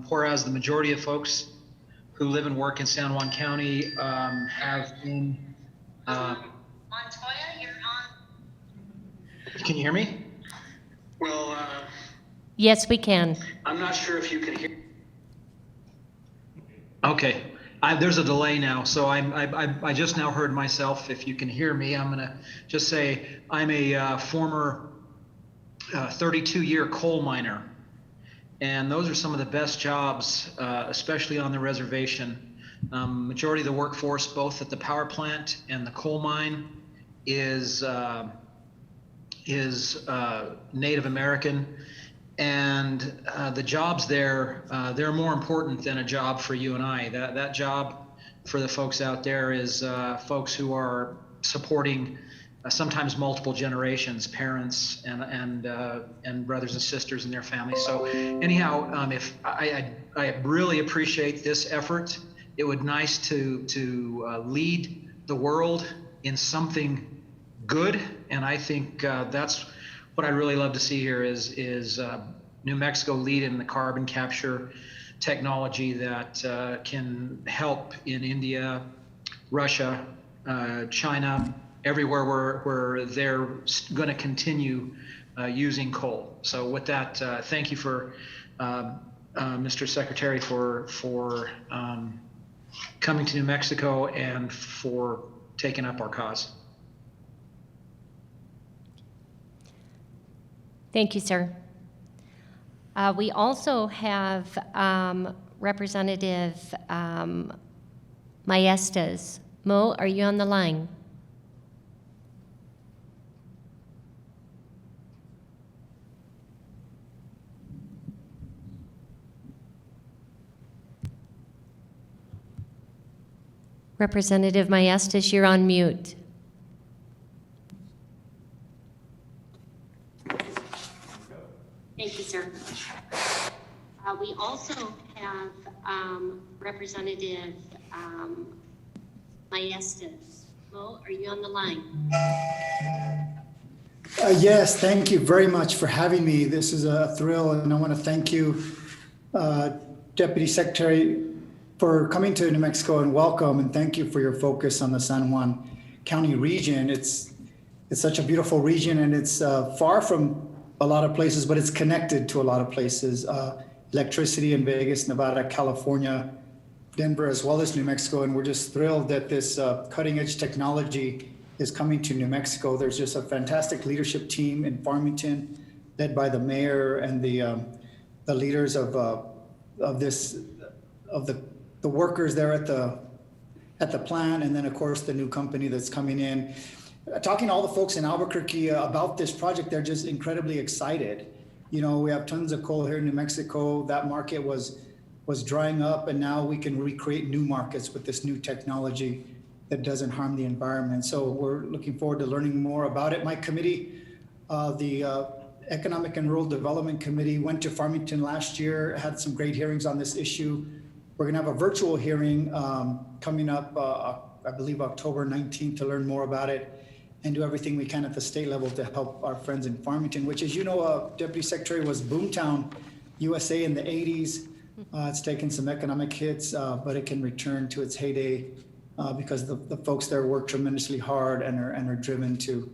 whereas the majority of folks who live and work in San Juan County have been. Montoya, you're on. Can you hear me? Well. Yes, we can. I'm not sure if you can hear. Okay, there's a delay now, so I just now heard myself. If you can hear me, I'm gonna just say I'm a former 32-year coal miner, and those are some of the best jobs, especially on the reservation. Majority of the workforce, both at the power plant and the coal mine, is Native American. And the jobs there, they're more important than a job for you and I. That job for the folks out there is folks who are supporting sometimes multiple generations, parents and brothers and sisters and their families. So anyhow, if I really appreciate this effort. It would nice to lead the world in something good, and I think that's what I'd really love to see here is New Mexico lead in the carbon capture technology that can help in India, Russia, China, everywhere where they're going to continue using coal. So with that, thank you for Mr. Secretary for coming to New Mexico and for taking up our cause. Thank you, sir. We also have Representative Maestas. Mo, are you on the line? Representative Maestas, you're on mute. Thank you, sir. We also have Representative Maestas. Mo, are you on the line? Yes, thank you very much for having me. This is a thrill, and I want to thank you, Deputy Secretary, for coming to New Mexico, and welcome, and thank you for your focus on the San Juan County region. It's such a beautiful region, and it's far from a lot of places, but it's connected to a lot of places. Electricity in Vegas, Nevada, California, Denver, as well as New Mexico, and we're just thrilled that this cutting-edge technology is coming to New Mexico. There's just a fantastic leadership team in Farmington, led by the mayor and the leaders of the workers there at the plant, and then of course the new company that's coming in. Talking to all the folks in Albuquerque about this project, they're just incredibly excited. You know, we have tons of coal here in New Mexico. That market was drying up, and now we can recreate new markets with this new technology that doesn't harm the environment. So we're looking forward to learning more about it. My committee, the Economic and Rural Development Committee, went to Farmington last year, had some great hearings on this issue. We're gonna have a virtual hearing coming up, I believe October 19th, to learn more about it and do everything we can at the state level to help our friends in Farmington, which, as you know, Deputy Secretary, was boomtown USA in the 80s. It's taken some economic hits, but it can return to its heyday because the folks there work tremendously hard and are driven to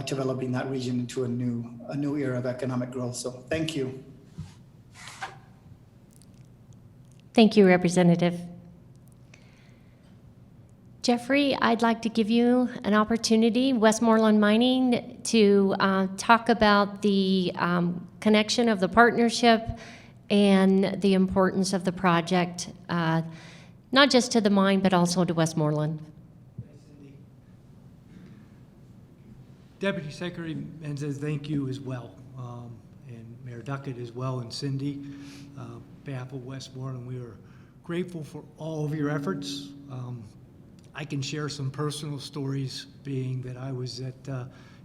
developing that region into a new era of economic growth. So thank you. Thank you, Representative. Jeffrey, I'd like to give you an opportunity, Westmoreland Mining, to talk about the connection of the partnership and the importance of the project, not just to the mine, but also to Westmoreland. Deputy Secretary Menzes, thank you as well, and Mayor Duckett as well, and Cindy. On behalf of Westmoreland, we are grateful for all of your efforts. I can share some personal stories, being that I was at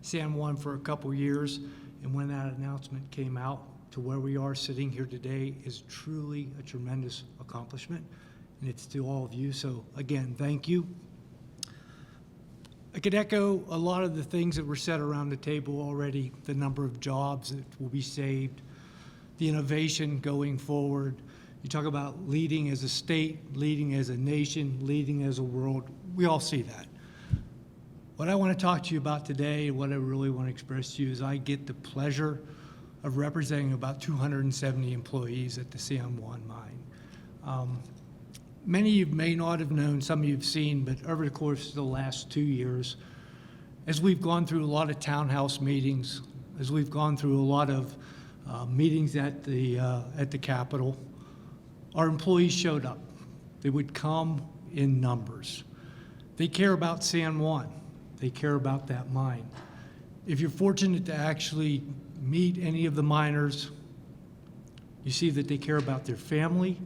San Juan for a couple years, and when that announcement came out to where we are sitting here today is truly a tremendous accomplishment, and it's to all of you. So again, thank you. I could echo a lot of the things that were said around the table already, the number of jobs that will be saved, the innovation going forward. You talk about leading as a state, leading as a nation, leading as a world. We all see that. What I want to talk to you about today, and what I really want to express to you, is I get the pleasure of representing about 270 employees at the San Juan mine. Many of you may not have known, some of you have seen, but over the course of the last 2 years, as we've gone through a lot of townhouse meetings, as we've gone through a lot of meetings at the Capitol, our employees showed up. They would come in numbers. They care about San Juan. They care about that mine. If you're fortunate to actually meet any of the miners, you see that they care about their family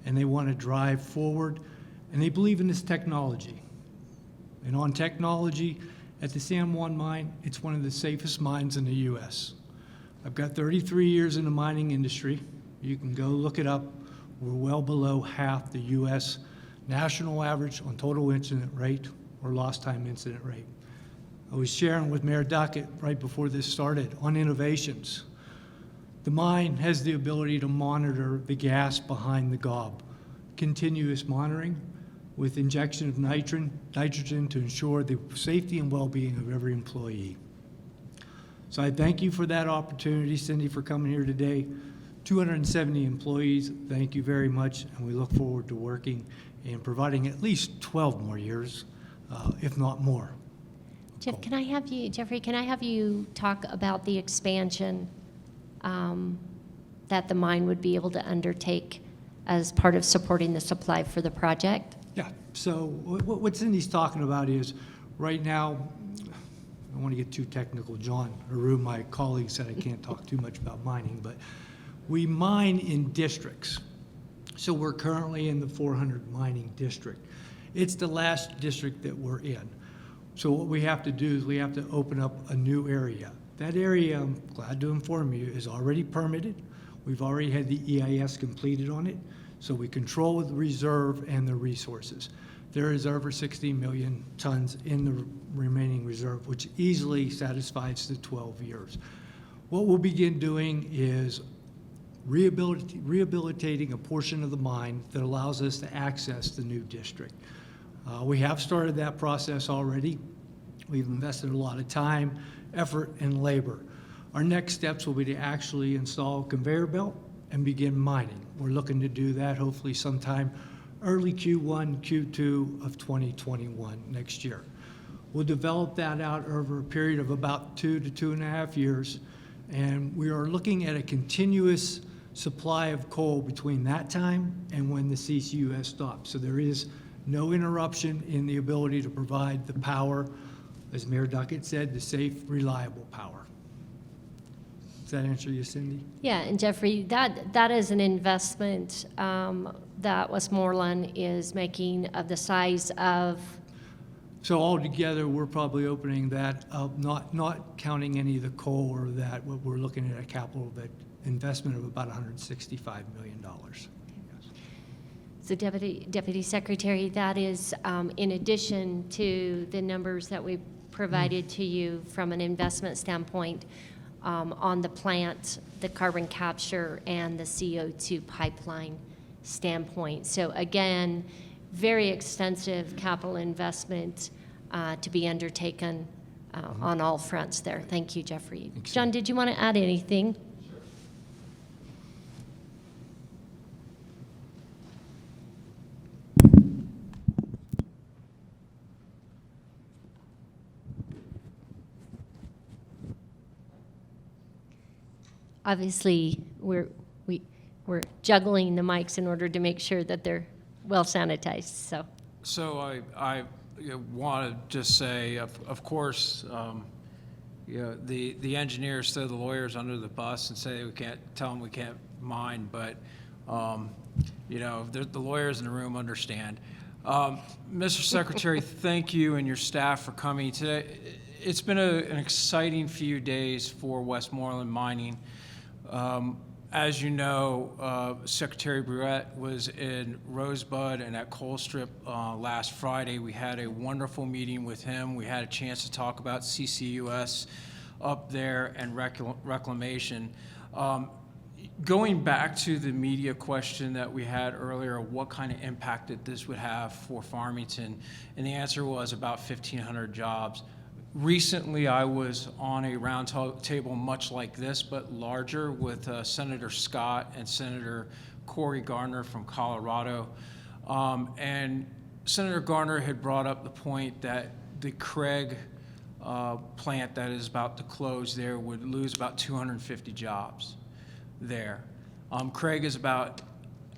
and they want to drive forward, and they believe in this technology. And on technology, at the San Juan mine, it's one of the safest mines in the U.S. I've got 33 years in the mining industry. You can go look it up. We're well below half the U.S. national average on total incident rate or lost time incident rate. I was sharing with Mayor Duckett right before this started on innovations. The mine has the ability to monitor the gas behind the gob, continuous monitoring with injection of nitrogen to ensure the safety and well-being of every employee. So I thank you for that opportunity, Cindy, for coming here today. 270 employees, thank you very much, and we look forward to working and providing at least 12 more years, if not more. Jeffrey, can I have you talk about the expansion that the mine would be able to undertake as part of supporting the supply for the project? Yeah, so what Cindy's talking about is, right now, I don't want to get too technical, John, or my colleague said I can't talk too much about mining, but we mine in districts. So we're currently in the 400 mining district. It's the last district that we're in. So what we have to do is we have to open up a new area. That area, I'm glad to inform you, is already permitted. We've already had the EIS completed on it, so we control the reserve and the resources. There is over 60 million tons in the remaining reserve, which easily satisfies the 12 years. What we'll begin doing is rehabilitating a portion of the mine that allows us to access the new district. We have started that process already. We've invested a lot of time, effort, and labor. Our next steps will be to actually install a conveyor belt and begin mining. We're looking to do that hopefully sometime early Q1, Q2 of 2021 next year. We'll develop that out over a period of about 2 to 2.5 years, and we are looking at a continuous supply of coal between that time and when the CCUS stops. So there is no interruption in the ability to provide the power, as Mayor Duckett said, the safe, reliable power. Does that answer you, Cindy? Yeah, and Jeffrey, that is an investment that Westmoreland is making of the size of. So altogether, we're probably opening that up, not counting any of the coal or that. We're looking at a capital investment of about $165 million. So Deputy Secretary, that is in addition to the numbers that we provided to you from an investment standpoint on the plant, the carbon capture, and the CO2 pipeline standpoint. So again, very extensive capital investment to be undertaken on all fronts there. Thank you, Jeffrey. John, did you want to add anything? Obviously, we're juggling the mics in order to make sure that they're well sanitized. So I want to just say, of course, the engineers throw the lawyers under the bus and say we can't tell them we can't mine, but the lawyers in the room understand. Mr. Secretary, thank you and your staff for coming today. It's been an exciting few days for Westmoreland Mining. As you know, Secretary Bruette was in Rosebud and at Colstrip last Friday. We had a wonderful meeting with him. We had a chance to talk about CCUS up there and reclamation. Going back to the media question that we had earlier, what kind of impact that this would have for Farmington, and the answer was about 1,500 jobs. Recently, I was on a round table much like this, but larger, with Senator Scott and Senator Cory Gardner from Colorado. And Senator Gardner had brought up the point that the Craig plant that is about to close there would lose about 250 jobs there. Craig is about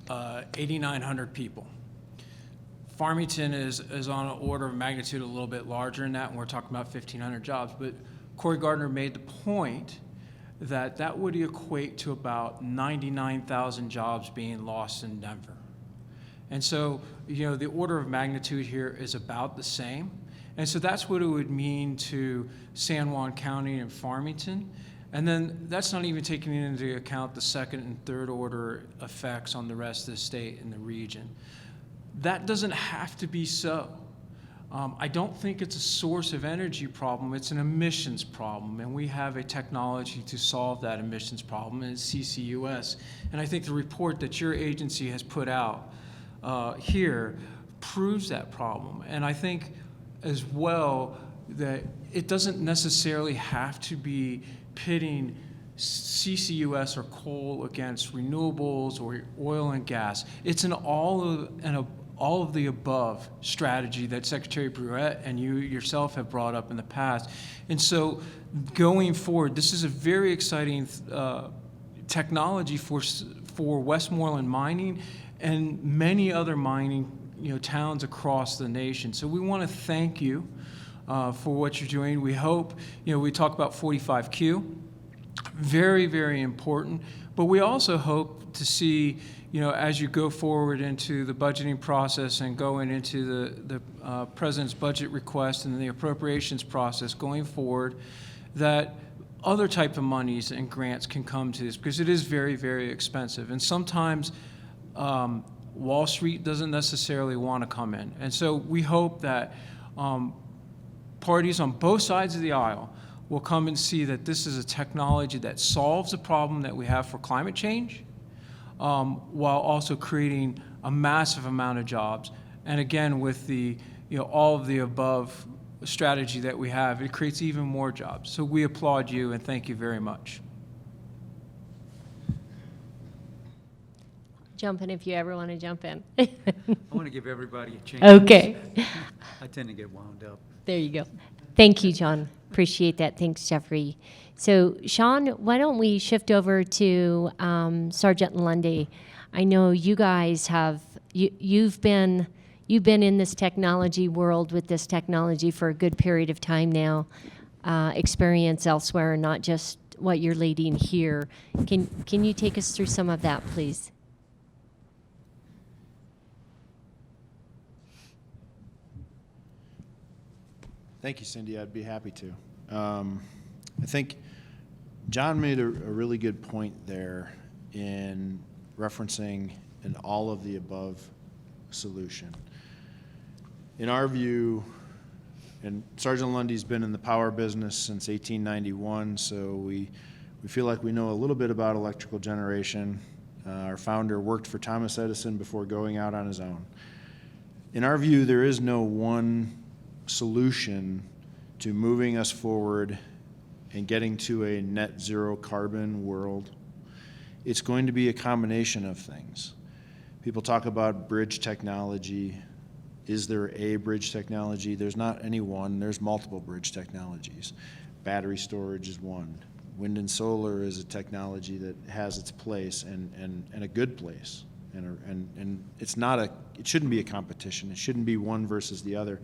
8,900 people. Farmington is on an order of magnitude a little bit larger than that, and we're talking about 1,500 jobs. But Cory Gardner made the point that that would equate to about 99,000 jobs being lost in Denver. And so, the order of magnitude here is about the same. And so that's what it would mean to San Juan County and Farmington. And then that's not even taking into account the second and third order effects on the rest of the state and the region. That doesn't have to be so. I don't think it's a source of energy problem, it's an emissions problem, and we have a technology to solve that emissions problem, and it's CCUS. And I think the report that your agency has put out here proves that problem. And I think as well that it doesn't necessarily have to be pitting CCUS or coal against renewables or oil and gas. It's an all of the above strategy that Secretary Brouillette and you yourself have brought up in the past. And so going forward, this is a very exciting technology for Westmoreland mining and many other mining towns across the nation. So we want to thank you for what you're doing. We hope, we talk about 45Q, very, very important, but we also hope to see, as you go forward into the budgeting process and going into the President's budget request and the appropriations process going forward, that other type of monies and grants can come to this, because it is very, very expensive. And sometimes Wall Street doesn't necessarily want to come in. And so we hope that parties on both sides of the aisle will come and see that this is a technology that solves a problem that we have for climate change, while also creating a massive amount of jobs. And again, with the all of the above strategy that we have, it creates even more jobs. So we applaud you and thank you very much. Jump in if you ever want to jump in. I want to give everybody a chance. Okay. I tend to get wound up. There you go. Thank you, John. Appreciate that. Thanks, Jeffrey. So, Sean, why don't we shift over to Sergeant Lundy? I know you guys have you've been in this technology world with this technology for a good period of time now. Experience elsewhere, not just what you're leading here. Can you take us through some of that, please? Thank you, Cindy. I'd be happy to. I think John made a really good point there in referencing an all of the above solution. In our view, and Sergeant Lundy's been in the power business since 1891, so we feel like we know a little bit about electrical generation. Our founder worked for Thomas Edison before going out on his own. In our view, there is no one solution to moving us forward and getting to a net zero carbon world. It's going to be a combination of things. People talk about bridge technology. Is there a bridge technology? There's not any one. There's multiple bridge technologies. Battery storage is one. Wind and solar is a technology that has its place and a good place. And it's not it shouldn't be a competition. It shouldn't be one versus the other.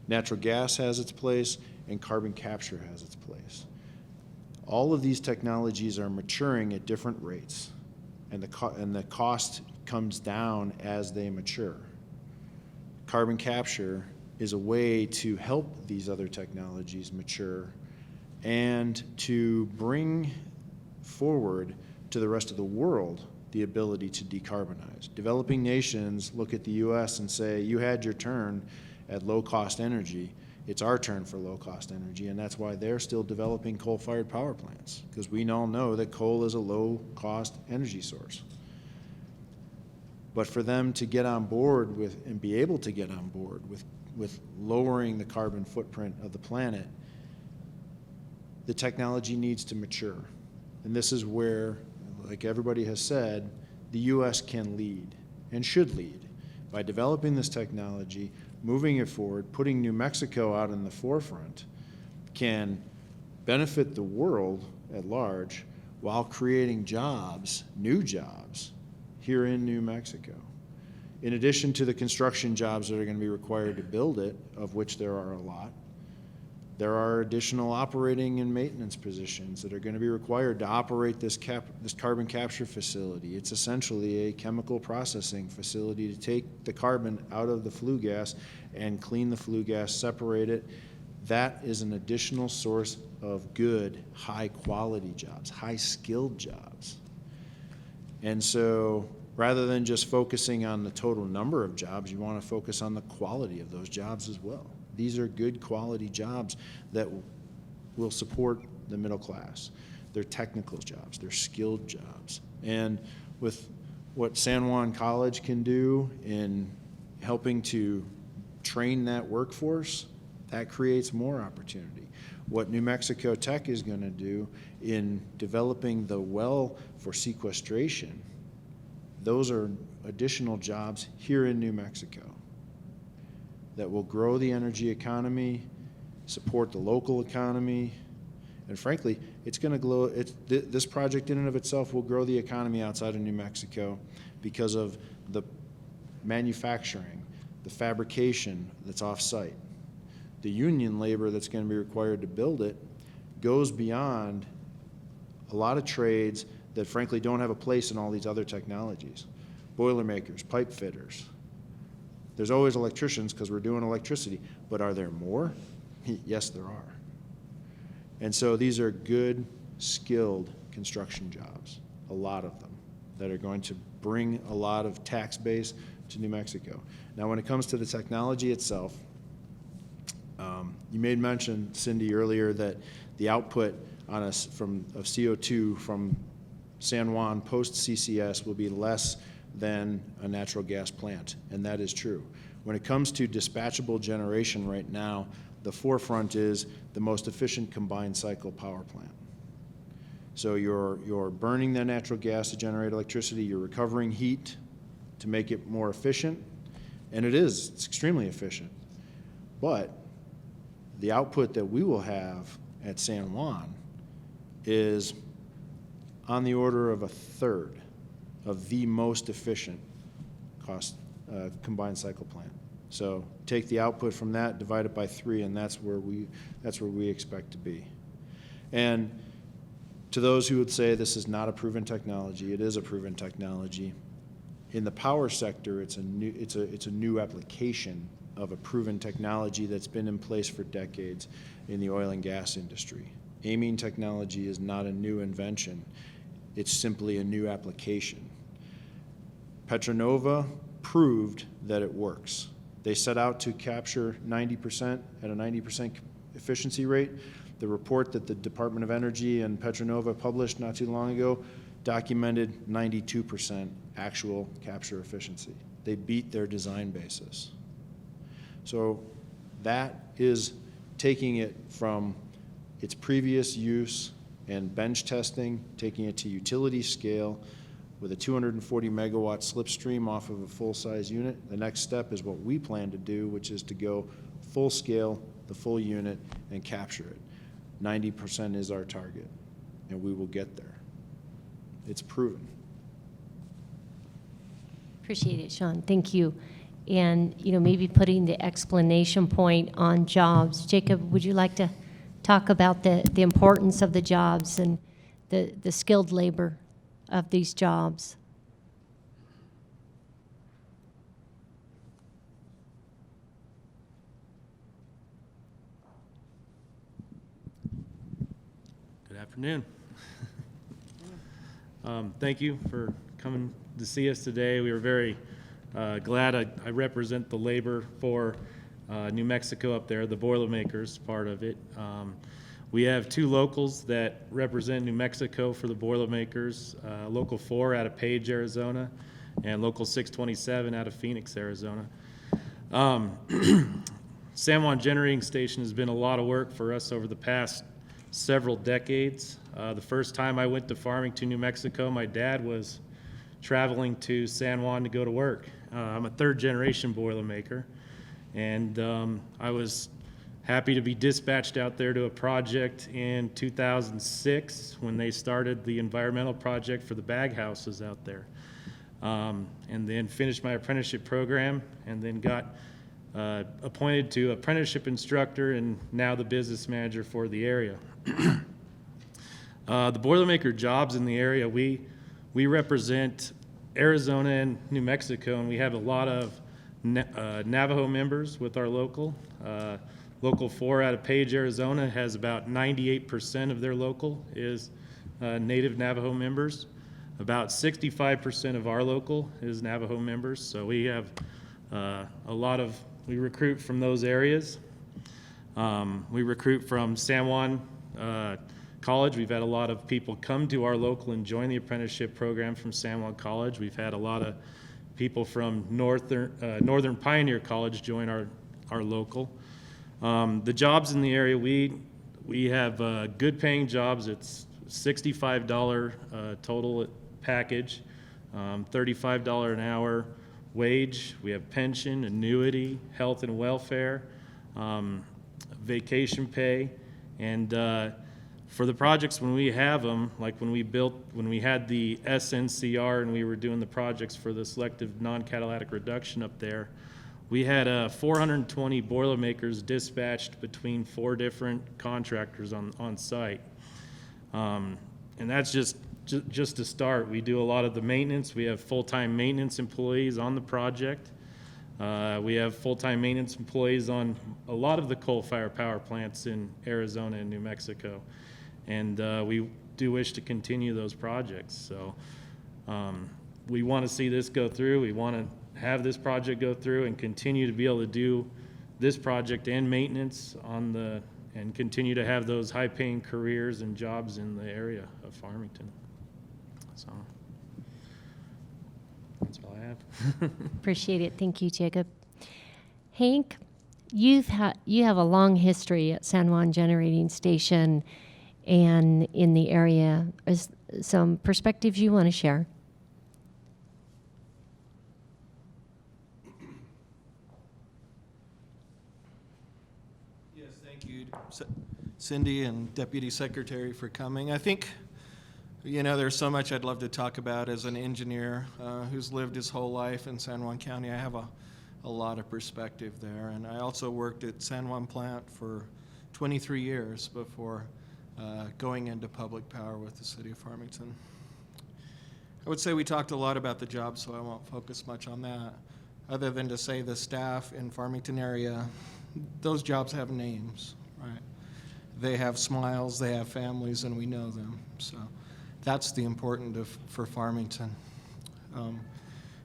Natural gas has its place, and carbon capture has its place. All of these technologies are maturing at different rates, and the cost comes down as they mature. Carbon capture is a way to help these other technologies mature and to bring forward to the rest of the world the ability to decarbonize. Developing nations look at the U.S. and say, you had your turn at low-cost energy. It's our turn for low-cost energy, and that's why they're still developing coal-fired power plants, because we all know that coal is a low-cost energy source. But for them to get on board with, and be able to get on board with lowering the carbon footprint of the planet, the technology needs to mature. And this is where, like everybody has said, the U.S. can lead and should lead by developing this technology, moving it forward, putting New Mexico out in the forefront, can benefit the world at large while creating jobs, new jobs, here in New Mexico. In addition to the construction jobs that are going to be required to build it, of which there are a lot, there are additional operating and maintenance positions that are going to be required to operate this carbon capture facility. It's essentially a chemical processing facility to take the carbon out of the flue gas and clean the flue gas, separate it. That is an additional source of good, high-quality jobs, high-skilled jobs. And so rather than just focusing on the total number of jobs, you want to focus on the quality of those jobs as well. These are good quality jobs that will support the middle class. They're technical jobs, they're skilled jobs. And with what San Juan College can do in helping to train that workforce, that creates more opportunity. what New Mexico Tech is going to do in developing the well for sequestration, those are additional jobs here in New Mexico that will grow the energy economy, support the local economy, and frankly, it's going to grow. This project in and of itself will grow the economy outside of New Mexico because of the manufacturing, the fabrication that's off-site. The union labor that's going to be required to build it goes beyond a lot of trades that frankly don't have a place in all these other technologies. Boilermakers, pipe fitters. There's always electricians because we're doing electricity, but are there more? Yes, there are. And so these are good, skilled construction jobs, a lot of them, that are going to bring a lot of tax base to New Mexico. Now, when it comes to the technology itself, you made mention, Cindy, earlier that the output on us of CO2 from San Juan post-CCS will be less than a natural gas plant, and that is true. When it comes to dispatchable generation right now, the forefront is the most efficient combined cycle power plant. So you're burning the natural gas to generate electricity, you're recovering heat to make it more efficient, and it's extremely efficient. But the output that we will have at San Juan is on the order of a third of the most efficient combined cycle plant. So take the output from that, divide it by 3, and that's where we expect to be. And to those who would say this is not a proven technology, it is a proven technology. In the power sector, it's a new application of a proven technology that's been in place for decades in the oil and gas industry. Amine technology is not a new invention. It's simply a new application. Petronova proved that it works. They set out to capture 90% at a 90% efficiency rate. The report that the Department of Energy and Petronova published not too long ago documented 92% actual capture efficiency. They beat their design basis. So that is taking it from its previous use and bench testing, taking it to utility scale with a 240 megawatt slipstream off of a full-size unit. The next step is what we plan to do, which is to go full scale, the full unit, and capture it. 90% is our target, and we will get there. It's proven. Appreciate it, Sean. Thank you. And, maybe putting the explanation point on jobs. Jacob, would you like to talk about the importance of the jobs and the skilled labor of these jobs? Good afternoon. Thank you for coming to see us today. We were very glad. I represent the labor for New Mexico up there, the Boilermakers part of it. We have 2 locals that represent New Mexico for the Boilermakers, Local 4 out of Page, Arizona, and Local 627 out of Phoenix, Arizona. San Juan Generating Station has been a lot of work for us over the past several decades. The first time I went to Farmington, New Mexico, my dad was traveling to San Juan to go to work. I'm a 3rd-generation Boilermaker, and I was happy to be dispatched out there to a project in 2006 when they started the environmental project for the bag houses out there. And then finished my apprenticeship program, and then got appointed to apprenticeship instructor and now the business manager for the area. The Boilermaker jobs in the area, we represent Arizona and New Mexico, and we have a lot of Navajo members with our local. Local 4 out of Page, Arizona has about 98% of their local is native Navajo members. About 65% of our local is Navajo members, so we have we recruit from those areas. We recruit from San Juan College. We've had a lot of people come to our local and join the apprenticeship program from San Juan College. We've had a lot of people from Northern Pioneer College join our local. The jobs in the area, we We have good paying jobs. It's $65 total package, $35 an hour wage. We have pension, annuity, health and welfare, vacation pay, and for the projects when we have them, like when we had the SNCR and we were doing the projects for the selective non-catalytic reduction up there, we had 420 Boilermakers dispatched between 4 different contractors on site. And that's just to start. We do a lot of the maintenance. We have full-time maintenance employees on the project. We have full-time maintenance employees on a lot of the coal-fired power plants in Arizona and New Mexico. And we do wish to continue those projects. So we want to see this go through. We want to have this project go through and continue to be able to do this project and maintenance and continue to have those high-paying careers and jobs in the area of Farmington. So that's all I have. Appreciate it. Thank you, Jacob. Hank, you have a long history at San Juan Generating Station and in the area. Is some perspectives you want to share? Yes, thank you, Cindy and Deputy Secretary, for coming. I think, there's so much I'd love to talk about as an engineer who's lived his whole life in San Juan County. I have a lot of perspective there. And I also worked at San Juan plant for 23 years before going into public power with the city of Farmington. I would say we talked a lot about the job, so I won't focus much on that, other than to say the staff in Farmington area, those jobs have names, right? They have smiles, they have families, and we know them. So that's the important for Farmington.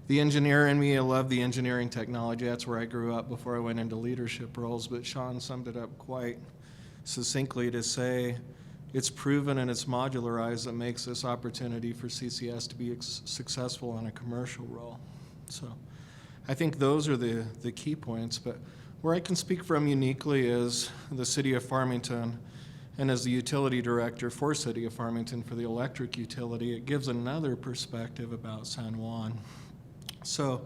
The engineer in me, I love the engineering technology. That's where I grew up before I went into leadership roles, but Sean summed it up quite succinctly to say it's proven and it's modularized that makes this opportunity for CCS to be successful in a commercial role. So I think those are the key points, but where I can speak from uniquely is the city of Farmington, and as the utility director for City of Farmington for the electric utility, it gives another perspective about San Juan. So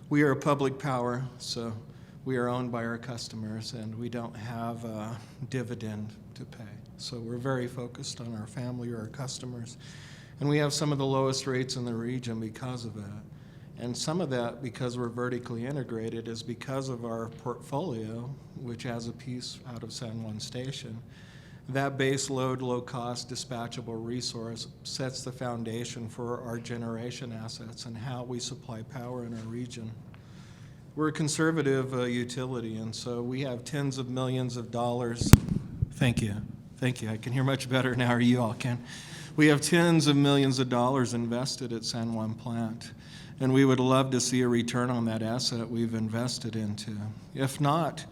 we are a public power, so we are owned by our customers, and we don't have a dividend to pay. So we're very focused on our family or our customers, and we have some of the lowest rates in the region because of that. And some of that, because we're vertically integrated, is because of our portfolio, which has a piece out of San Juan Station. That base load, low-cost, dispatchable resource sets the foundation for our generation assets and how we supply power in our region. We're a conservative utility, and so we have tens of millions of dollars. Thank you. Thank you. I can hear much better now, or you all can. We have tens of millions of dollars invested at San Juan plant, and we would love to see a return on that asset we've invested into. If not,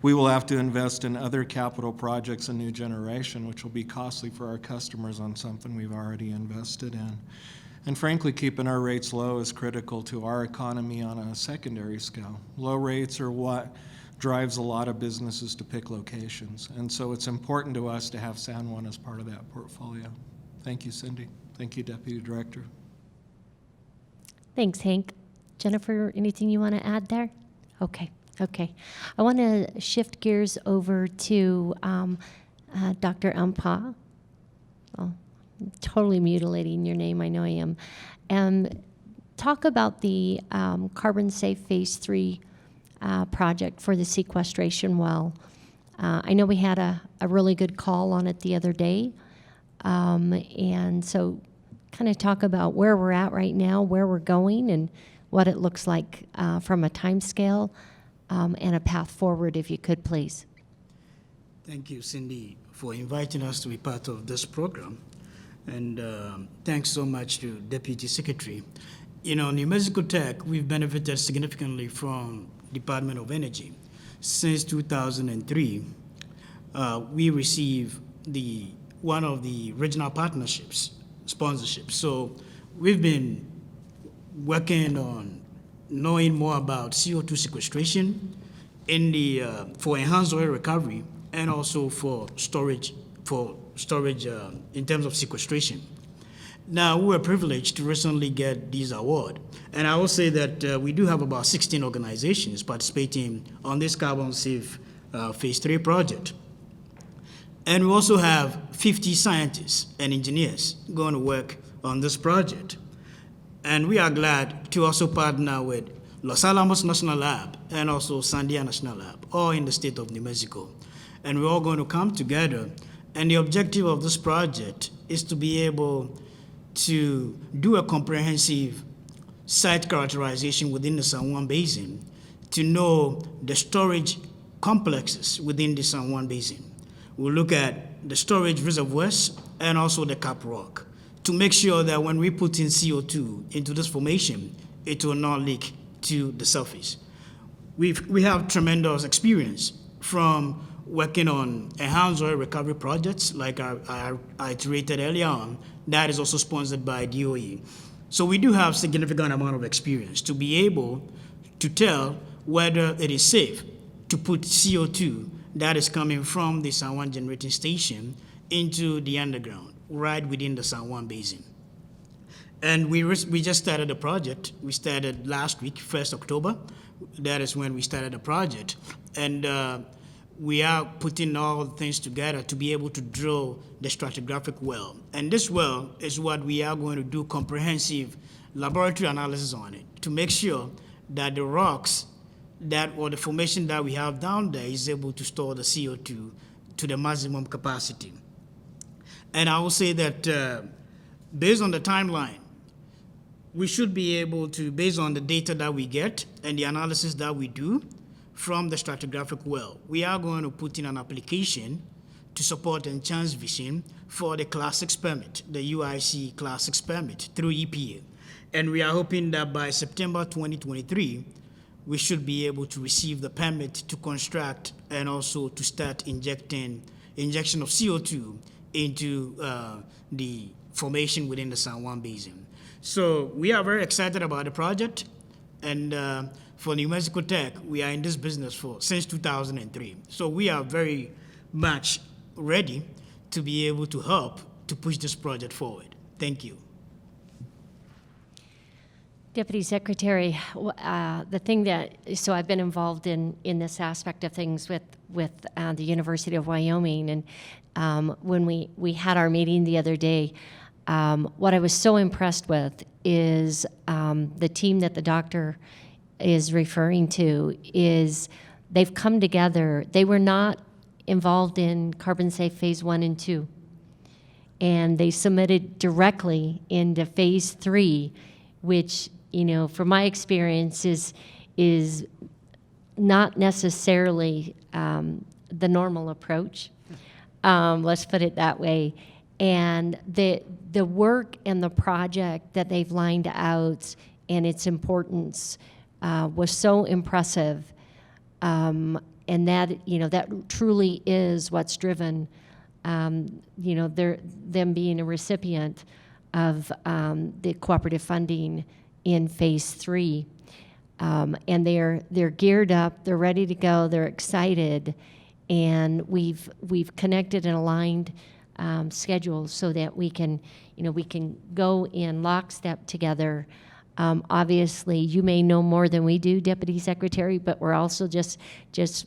we will have to invest in other capital projects and new generation, which will be costly for our customers on something we've already invested in. And frankly, keeping our rates low is critical to our economy on a secondary scale. Low rates are what drives a lot of businesses to pick locations. And so it's important to us to have San Juan as part of that portfolio. Thank you, Cindy. Thank you, Deputy Director. Thanks, Hank. Jennifer, anything you want to add there? Okay. I want to shift gears over to Dr. Ampa. Oh, I'm totally mutilating your name, I know I am. And talk about the Carbon Safe Phase 3 project for the sequestration well. I know we had a really good call on it the other day. And so kind of talk about where we're at right now, where we're going, and what it looks like from a time scale and a path forward, if you could, please. Thank you, Cindy, for inviting us to be part of this program. And thanks so much to Deputy Secretary. New Mexico Tech, we've benefited significantly from Department of Energy. Since 2003, we received one of the regional partnerships, sponsorships. So we've been working on knowing more about CO2 sequestration for enhanced oil recovery and also for storage in terms of sequestration. Now, we were privileged to recently get this award, and I will say that we do have about 16 organizations participating on this carbon safe phase 3 project. And we also have 50 scientists and engineers going to work on this project. And we are glad to also partner with Los Alamos National Lab and also Sandia National Lab, all in the state of New Mexico. And we're all going to come together. And the objective of this project is to be able to do a comprehensive site characterization within the San Juan Basin to know the storage complexes within the San Juan Basin. We'll look at the storage reservoirs and also the cap rock to make sure that when we put in CO2 into this formation, it will not leak to the surface. We have tremendous experience from working on enhanced oil recovery projects, like I iterated earlier on, that is also sponsored by DOE. So we do have significant amount of experience to be able to tell whether it is safe to put CO2 that is coming from the San Juan generating station into the underground, right within the San Juan Basin. And we just started the project. We started last week, 1st October. That is when we started the project. And we are putting all the things together to be able to drill the stratigraphic well. And this well is what we are going to do comprehensive laboratory analysis on it to make sure that the rocks or the formation that we have down there is able to store the CO2 to the maximum capacity. And I will say that based on the timeline, we should be able to, based on the data that we get and the analysis that we do from the stratigraphic well, we are going to put in an application to support enhanced vision for the Class 6 permit, the UIC Class 6 permit through EPA. And we are hoping that by September 2023, we should be able to receive the permit to construct and also to start injection of CO2 into the formation within the San Juan Basin. So we are very excited about the project, and for New Mexico Tech, we are in this business since 2003. So we are very much ready to be able to help to push this project forward. Thank you. Deputy Secretary, the thing so I've been involved in this aspect of things with the University of Wyoming, and when we had our meeting the other day, what I was so impressed with is the team that the doctor is referring to is they've come together. They were not involved in Carbon Safe Phase 1 and 2, and they submitted directly into Phase 3, which, you know, from my experience is not necessarily the normal approach. Let's put it that way. And the work and the project that they've lined out and its importance was so impressive. And that, you know, that truly is what's driven, you know, them being a recipient of the cooperative funding in Phase 3. And they're geared up, they're ready to go, they're excited, and we've connected and aligned schedules so that we can go in lockstep together. Obviously, you may know more than we do, Deputy Secretary, but we're also just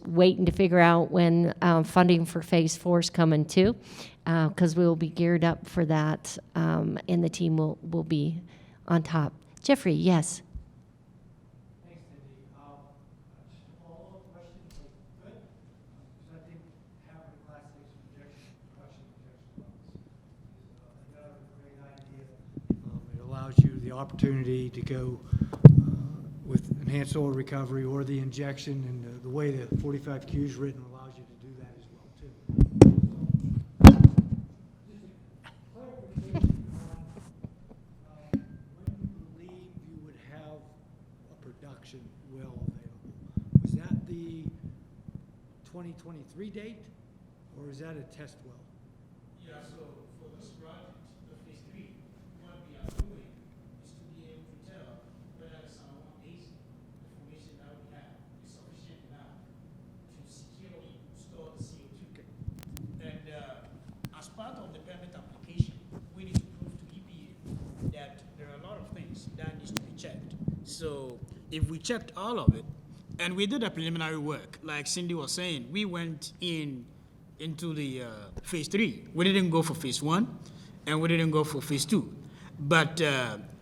waiting to figure out when funding for Phase 4 is coming too, because we will be geared up for that, and the team will be on top. Jeffrey, yes. Thanks, Cindy. Just a follow-up question, if I could. Because I think having a Class 6 projection levels is another great idea. It allows you the opportunity to go with enhanced oil recovery or the injection, and the way the 45Q is written allows you to do that as well, too. Production well available. Was that the 2023 date, or is that a test well? Yeah, so for this project, the Phase 3, what we are doing is to be able to tell whether the San Juan Basin, the information that we have, is sufficient enough to securely store the CO2. So if we checked all of it, and we did a preliminary work, like Cindy was saying, we went into the phase 3. We didn't go for phase 1, and we didn't go for phase 2. But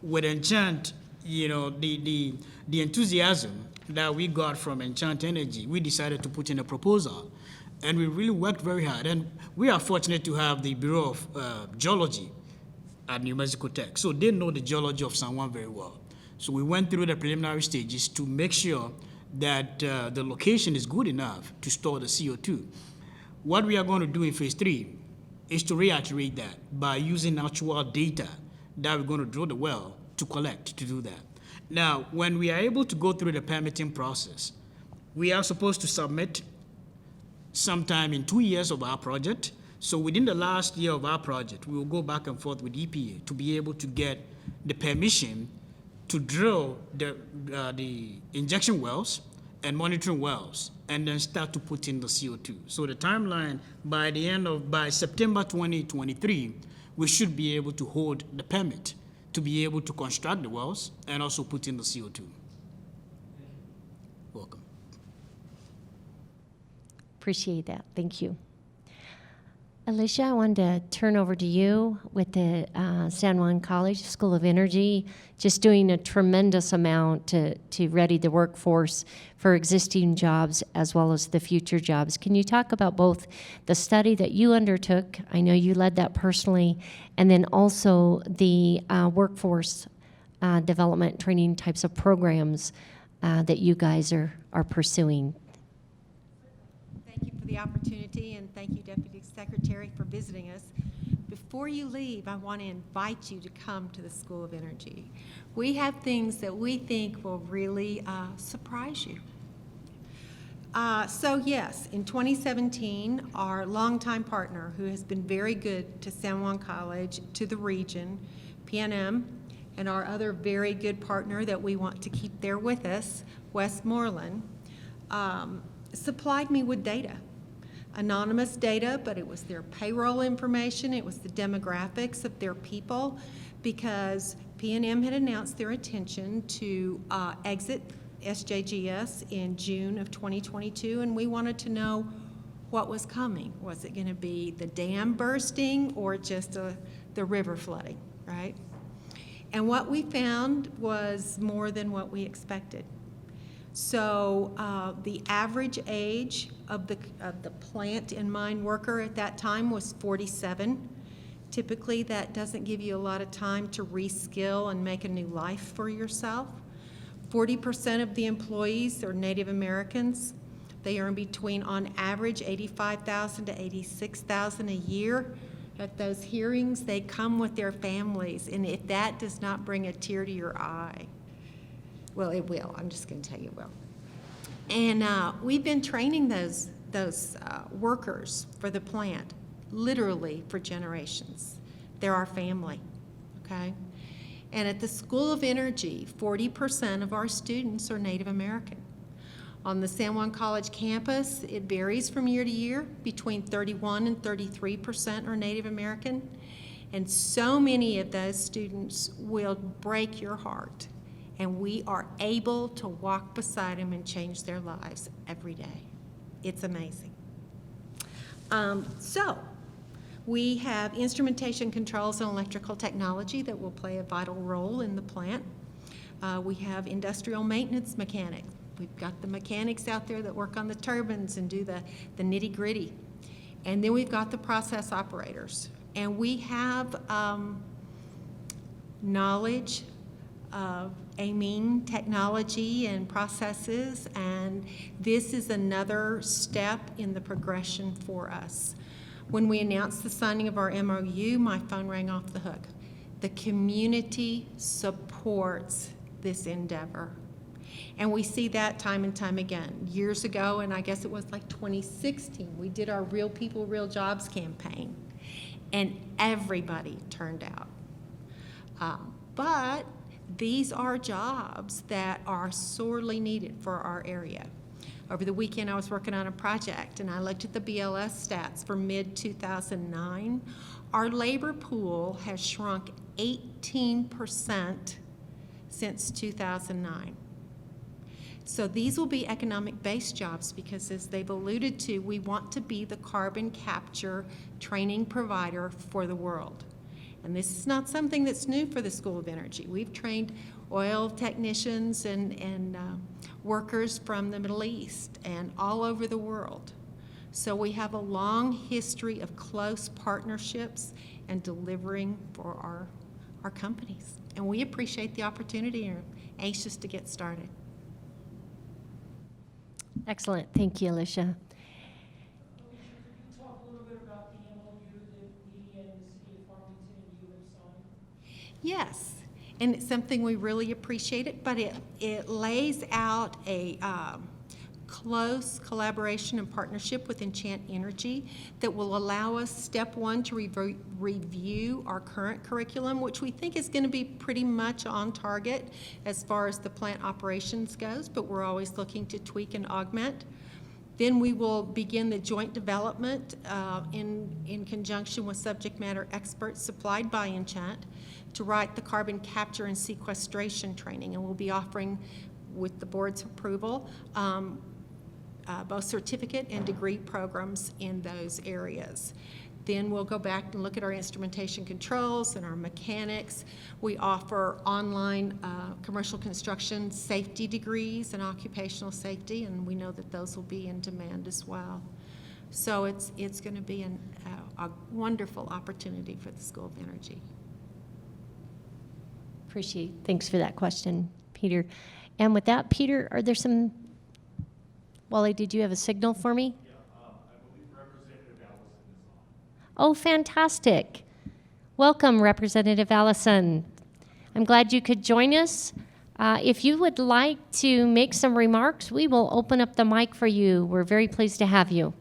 with Enchant, you know, the enthusiasm that we got from Enchant Energy, we decided to put in a proposal. And we really worked very hard. And we are fortunate to have the Bureau of Geology at New Mexico Tech. So they know the geology of San Juan very well. So we went through the preliminary stages to make sure that the location is good enough to store the CO2. What we are going to do in phase 3 is to reiterate that by using actual data that we're going to drill the well to collect to do that. Now, when we are able to go through the permitting process, we are supposed to submit sometime in 2 years of our project. So within the last year of our project, we will go back and forth with EPA to be able to get the permission to drill the injection wells and monitoring wells, and then start to put in the CO2. So the timeline, by September 2023, we should be able to hold the permit to be able to construct the wells and also put in the CO2. Welcome. Appreciate that. Thank you. Alicia, I wanted to turn over to you with the San Juan College School of Energy, just doing a tremendous amount to ready the workforce for existing jobs as well as the future jobs. Can you talk about both the study that you undertook, I know you led that personally, and then also the workforce development training types of programs that you guys are pursuing? Thank you for the opportunity, and thank you, Deputy Secretary, for visiting us. Before you leave, I want to invite you to come to the School of Energy. We have things that we think will really surprise you. So yes, in 2017, our longtime partner, who has been very good to San Juan College, to the region, PNM, and our other very good partner that we want to keep there with us, Westmoreland, supplied me with data. Anonymous data, but it was their payroll information, it was the demographics of their people, because PNM had announced their intention to exit SJGS in June of 2022, and we wanted to know what was coming. Was it going to be the dam bursting or just the river flooding, right? And what we found was more than what we expected. So the average age of the plant and mine worker at that time was 47. Typically, that doesn't give you a lot of time to reskill and make a new life for yourself. 40% of the employees are Native Americans. They earn between, on average, $85,000 to $86,000 a year. At those hearings, they come with their families, and if that does not bring a tear to your eye, well, it will. I'm just going to tell you it will. And we've been training those workers for the plant, literally for generations. They're our family, okay? And at the School of Energy, 40% of our students are Native American. On the San Juan College campus, it varies from year to year. Between 31 and 33% are Native American. And so many of those students will break your heart. And we are able to walk beside them and change their lives every day. It's amazing. So we have instrumentation controls and electrical technology that will play a vital role in the plant. We have industrial maintenance mechanics. We've got the mechanics out there that work on the turbines and do the nitty-gritty. And then we've got the process operators. And we have knowledge of amine technology and processes, and this is another step in the progression for us. When we announced the signing of our MOU, my phone rang off the hook. The community supports this endeavor. And we see that time and time again. Years ago, and I guess it was like 2016, we did our Real People, Real Jobs campaign, and everybody turned out. But these are jobs that are sorely needed for our area. Over the weekend, I was working on a project, and I looked at the BLS stats for mid-2009. Our labor pool has shrunk 18% since 2009. So these will be economic-based jobs because, as they've alluded to, we want to be the carbon capture training provider for the world. And this is not something that's new for the School of Energy. We've trained oil technicians and workers from the Middle East and all over the world. So we have a long history of close partnerships and delivering for our companies. And we appreciate the opportunity and are anxious to get started. Excellent. Thank you, Alicia. Alicia, could you talk a little bit about the MOU that we and the City of Farmington and you have signed? Yes, and it's something we really appreciate it, but it lays out a close collaboration and partnership with Enchant Energy that will allow us, step one, to review our current curriculum, which we think is going to be pretty much on target as far as the plant operations goes, but we're always looking to tweak and augment. Then we will begin the joint development in conjunction with subject matter experts supplied by Enchant to write the carbon capture and sequestration training, and we'll be offering, with the board's approval, both certificate and degree programs in those areas. Then we'll go back and look at our instrumentation controls and our mechanics. We offer online commercial construction safety degrees and occupational safety, and we know that those will be in demand as well. So it's going to be a wonderful opportunity for the School of Energy. Thanks for that question, Peter. And with that, Peter, are there some, Wally, did you have a signal for me? Yeah, I believe Representative Allison is on. Oh, fantastic. Welcome, Representative Allison. I'm glad you could join us. If you would like to make some remarks, we will open up the mic for you. We're very pleased to have you.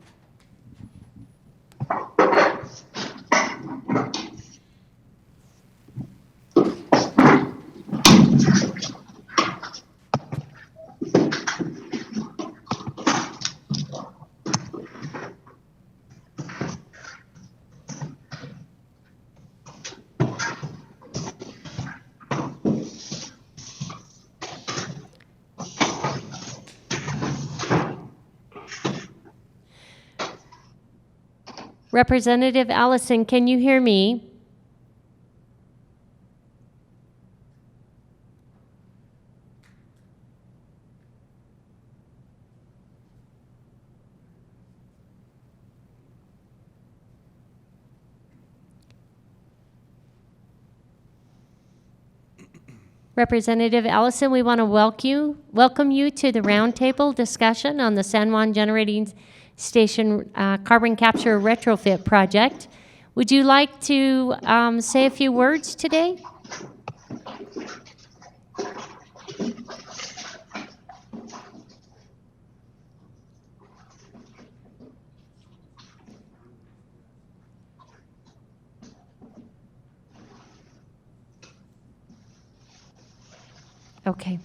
Representative Allison, can you hear me? Representative Allison, we want to welcome you to the roundtable discussion on the San Juan Generating Station carbon capture retrofit project. Would you like to say a few words today? Okay.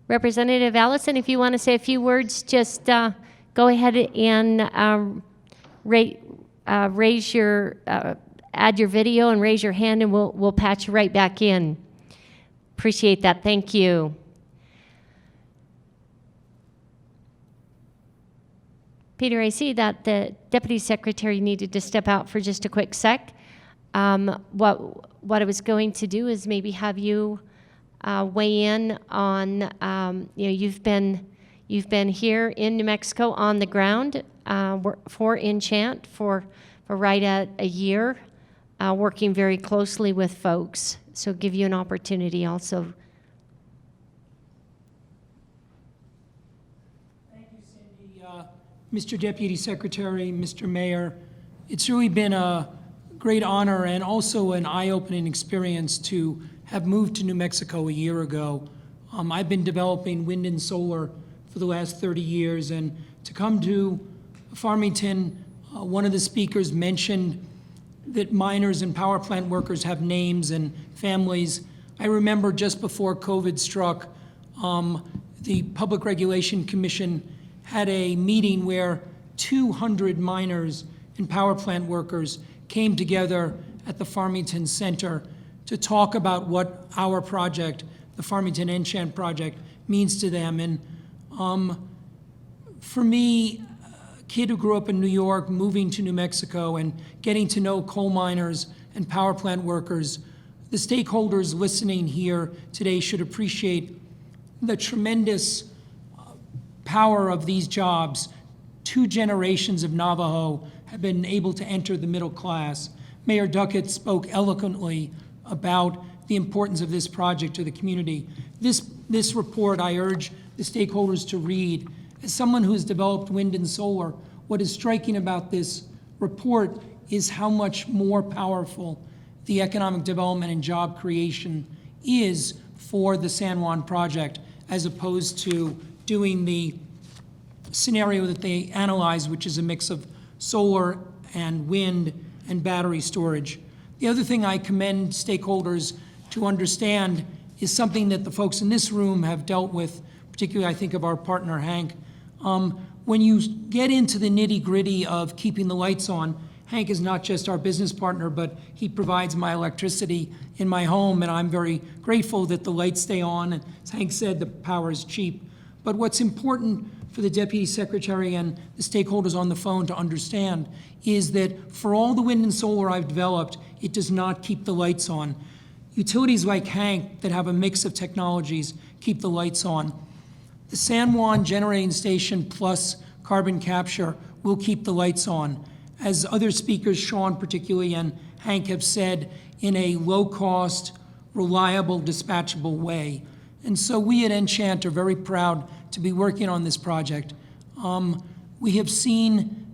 Representative Allison, if you want to say a few words, just go ahead and raise your, add your video and raise your hand, and we'll patch you right back in. Appreciate that. Thank you. Peter, I see that the Deputy Secretary needed to step out for just a quick sec. What I was going to do is maybe have you weigh in on, you've been here in New Mexico on the ground for Enchant for right at a year, working very closely with folks. So give you an opportunity also. Thank you, Cindy. Mr. Deputy Secretary, Mr. Mayor, it's really been a great honor and also an eye-opening experience to have moved to New Mexico a year ago. I've been developing wind and solar for the last 30 years, and to come to Farmington, one of the speakers mentioned that miners and power plant workers have names and families. I remember just before COVID struck, the Public Regulation Commission had a meeting where 200 miners and power plant workers came together at the Farmington Center to talk about what our project, the Farmington Enchant project, means to them. And for me, a kid who grew up in New York, moving to New Mexico and getting to know coal miners and power plant workers, the stakeholders listening here today should appreciate the tremendous power of these jobs. 2 generations of Navajo have been able to enter the middle class. Mayor Duckett spoke eloquently about the importance of this project to the community. This report, I urge the stakeholders to read. As someone who has developed wind and solar, what is striking about this report is how much more powerful the economic development and job creation is for the San Juan project, as opposed to doing the scenario that they analyzed, which is a mix of solar and wind and battery storage. The other thing I commend stakeholders to understand is something that the folks in this room have dealt with, particularly I think of our partner Hank. When you get into the nitty-gritty of keeping the lights on, Hank is not just our business partner, but he provides my electricity in my home, and I'm very grateful that the lights stay on. And as Hank said, the power is cheap. But what's important for the Deputy Secretary and the stakeholders on the phone to understand is that for all the wind and solar I've developed, it does not keep the lights on. Utilities like Hank that have a mix of technologies keep the lights on. The San Juan generating station plus carbon capture will keep the lights on. As other speakers, Sean particularly and Hank, have said, in a low-cost, reliable, dispatchable way. And so we at Enchant are very proud to be working on this project. We have seen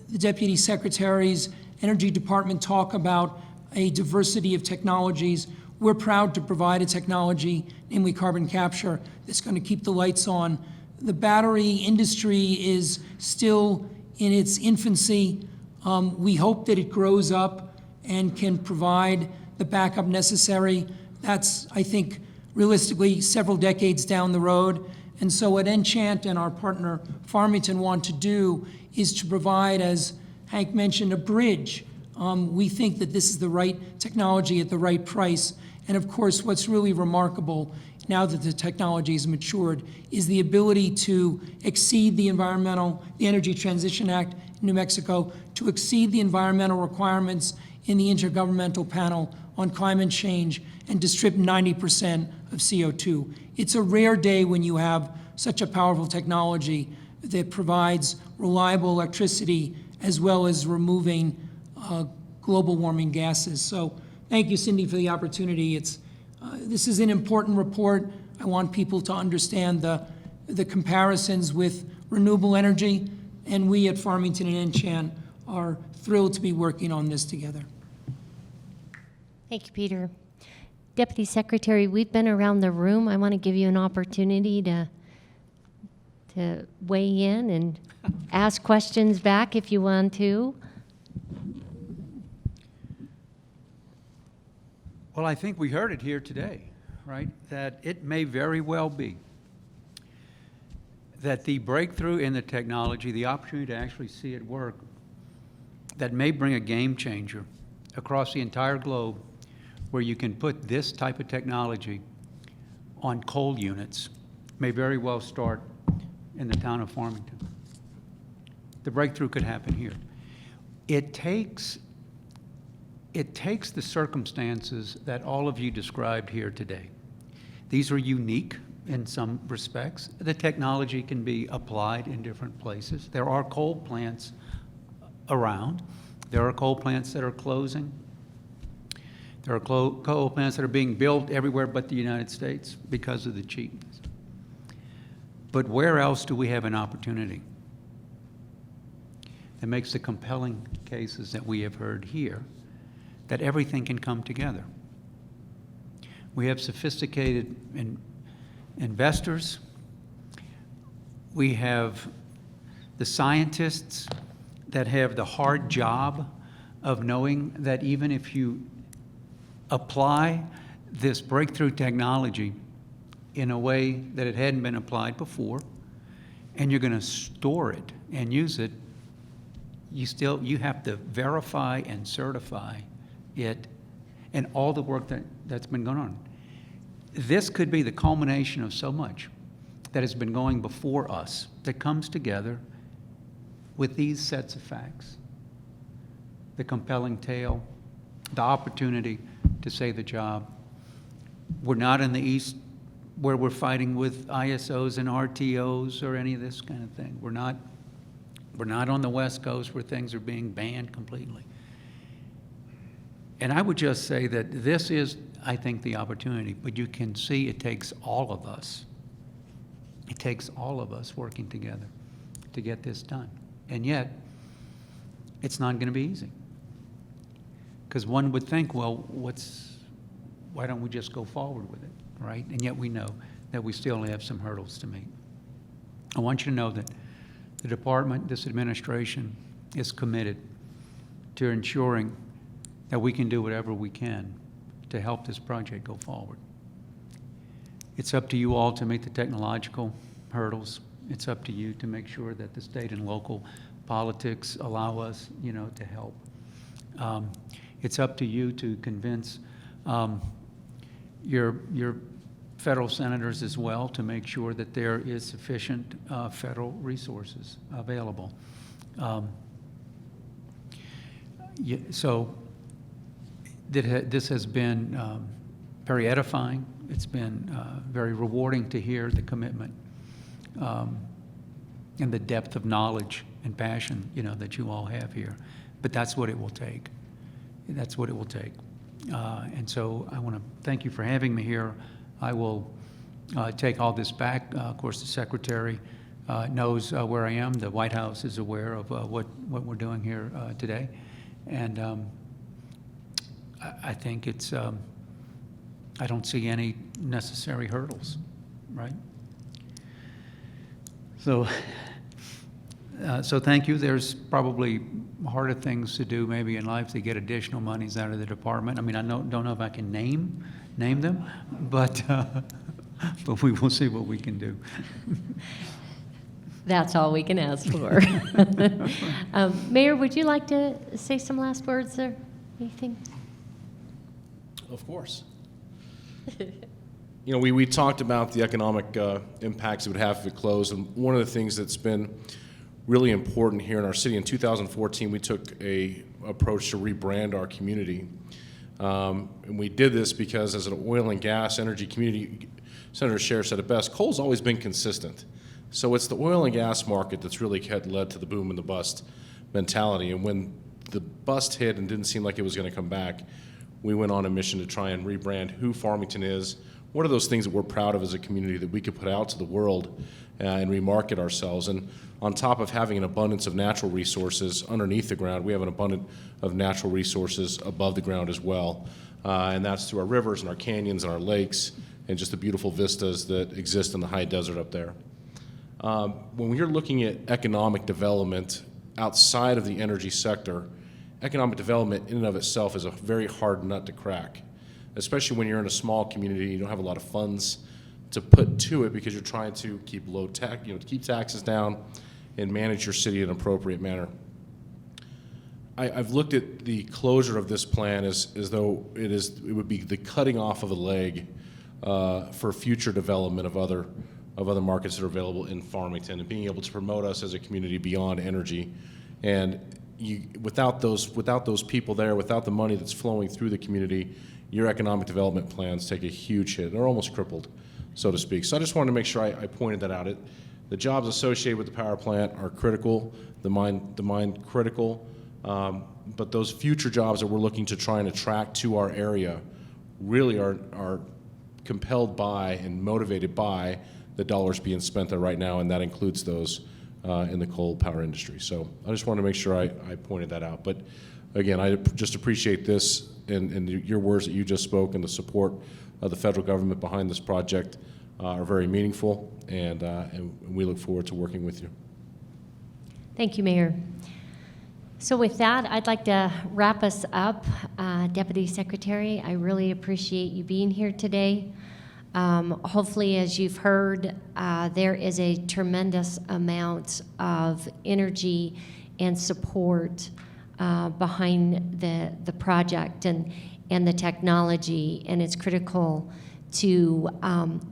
the Deputy Secretary's Energy Department talk about a diversity of technologies. We're proud to provide a technology, namely carbon capture, that's going to keep the lights on. The battery industry is still in its infancy. We hope that it grows up and can provide the backup necessary. That's, I think, realistically several decades down the road. And so what Enchant and our partner Farmington want to do is to provide, as Hank mentioned, a bridge. We think that this is the right technology at the right price. And of course, what's really remarkable now that the technology has matured is the ability to exceed the Energy Transition Act in New Mexico, to exceed the environmental requirements in the Intergovernmental Panel on Climate Change, and to strip 90% of CO2. It's a rare day when you have such a powerful technology that provides reliable electricity as well as removing global warming gases. So thank you, Cindy, for the opportunity. This is an important report. I want people to understand the comparisons with renewable energy, and we at Farmington and Enchant are thrilled to be working on this together. Thank you, Peter. Deputy Secretary, we've been around the room. I want to give you an opportunity to weigh in and ask questions back if you want to. Well, I think we heard it here today, right? That it may very well be that the breakthrough in the technology, the opportunity to actually see it work, that may bring a game changer across the entire globe, where you can put this type of technology on coal units, may very well start in the town of Farmington. The breakthrough could happen here. It takes the circumstances that all of you described here today. These are unique in some respects. The technology can be applied in different places. There are coal plants around. There are coal plants that are closing. There are coal plants that are being built everywhere but the United States because of the cheapness. But where else do we have an opportunity that makes the compelling cases that we have heard here, that everything can come together? We have sophisticated investors. We have the scientists that have the hard job of knowing that even if you apply this breakthrough technology in a way that it hadn't been applied before, and you're going to store it and use it, you have to verify and certify it and all the work that's been going on. This could be the culmination of so much that has been going before us that comes together with these sets of facts. The compelling tale, the opportunity to save the job. We're not in the East where we're fighting with ISOs and RTOs or any of this kind of thing. We're not on the West Coast where things are being banned completely. And I would just say that this is, I think, the opportunity, but you can see it takes all of us. It takes all of us working together to get this done. And yet, it's not going to be easy. Because one would think, well, why don't we just go forward with it, right? And yet we know that we still have some hurdles to meet. I want you to know that the department, this administration, is committed to ensuring that we can do whatever we can to help this project go forward. It's up to you all to meet the technological hurdles. It's up to you to make sure that the state and local politics allow us, to help. It's up to you to convince your federal senators as well to make sure that there is sufficient federal resources available. So this has been very edifying. It's been very rewarding to hear the commitment and the depth of knowledge and passion, that you all have here. But that's what it will take. That's what it will take. And so I want to thank you for having me here. I will take all this back. Of course, the Secretary knows where I am. The White House is aware of what we're doing here today. And I think it's, I don't see any necessary hurdles, right? So thank you. There's probably harder things to do maybe in life to get additional monies out of the department. I mean, I don't know if I can name them, but we will see what we can do. That's all we can ask for. Mayor, would you like to say some last words or anything? Of course. We talked about the economic impacts it would have if it closed, and one of the things that's been really important here in our city, in 2014, we took a approach to rebrand our community. And we did this because as an oil and gas energy community, Senator Scher said it best, coal's always been consistent. So it's the oil and gas market that's really led to the boom and the bust mentality. And when the bust hit and didn't seem like it was going to come back, we went on a mission to try and rebrand who Farmington is. What are those things that we're proud of as a community that we could put out to the world and remarket ourselves? And on top of having an abundance of natural resources underneath the ground, we have an abundance of natural resources above the ground as well. And that's through our rivers and our canyons and our lakes and just the beautiful vistas that exist in the high desert up there. When you're looking at economic development outside of the energy sector, economic development in and of itself is a very hard nut to crack, especially when you're in a small community and you don't have a lot of funds to put to it because you're trying to keep low tax, to keep taxes down and manage your city in an appropriate manner. I've looked at the closure of this plan as though it would be the cutting off of a leg for future development of other markets that are available in Farmington and being able to promote us as a community beyond energy. And without those people there, without the money that's flowing through the community, your economic development plans take a huge hit. They're almost crippled, so to speak. So I just wanted to make sure I pointed that out. The jobs associated with the power plant are critical, the mine critical, but those future jobs that we're looking to try and attract to our area really are compelled by and motivated by the dollars being spent there right now, and that includes those in the coal power industry. So I just wanted to make sure I pointed that out. But again, I just appreciate this and your words that you just spoke and the support of the federal government behind this project are very meaningful, and we look forward to working with you. Thank you, Mayor. So with that, I'd like to wrap us up. Deputy Secretary, I really appreciate you being here today. Hopefully, as you've heard, there is a tremendous amount of energy and support behind the project. and the technology, and it's critical to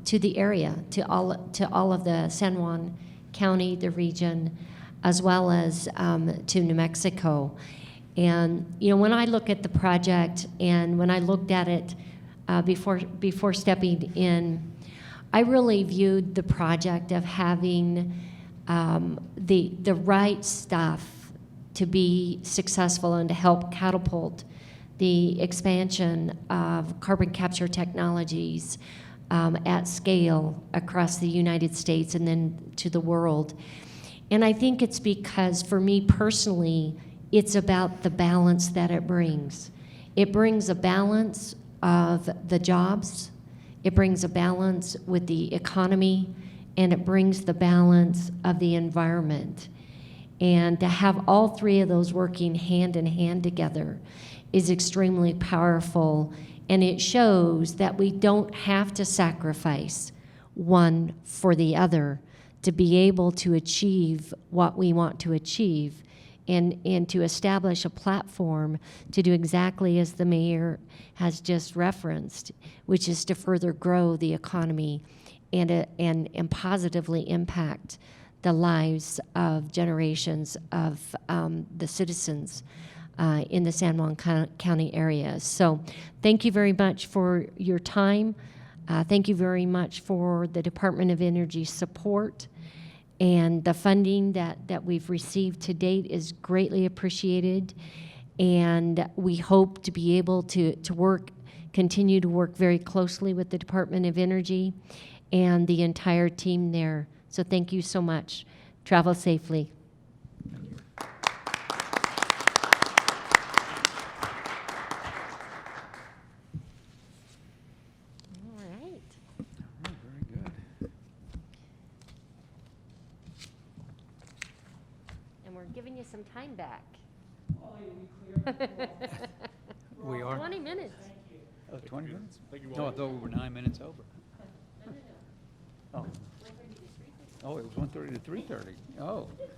the area, to all of the San Juan County, the region, as well as to New Mexico. And when I look at the project, and when I looked at it before stepping in, I really viewed the project of having the right stuff to be successful and to help catapult the expansion of carbon capture technologies at scale across the United States and then to the world. And I think it's because, for me personally, it's about the balance that it brings. It brings a balance of the jobs, it brings a balance with the economy, and it brings the balance of the environment. And to have all three of those working hand in hand together is extremely powerful, and it shows that we don't have to sacrifice one for the other to be able to achieve what we want to achieve, and to establish a platform to do exactly as the mayor has just referenced, which is to further grow the economy and positively impact the lives of generations of the citizens in the San Juan County area. So thank you very much for your time. Thank you very much for the Department of Energy support, and the funding that we've received to date is greatly appreciated, and we hope to be able to continue to work very closely with the Department of Energy and the entire team there. So thank you so much. Travel safely. Giving you some time back. We are? 20 minutes. Oh, 20 minutes? No, I thought we were 9 minutes over. Oh. Oh, it was 1:30 to 3:30. Oh.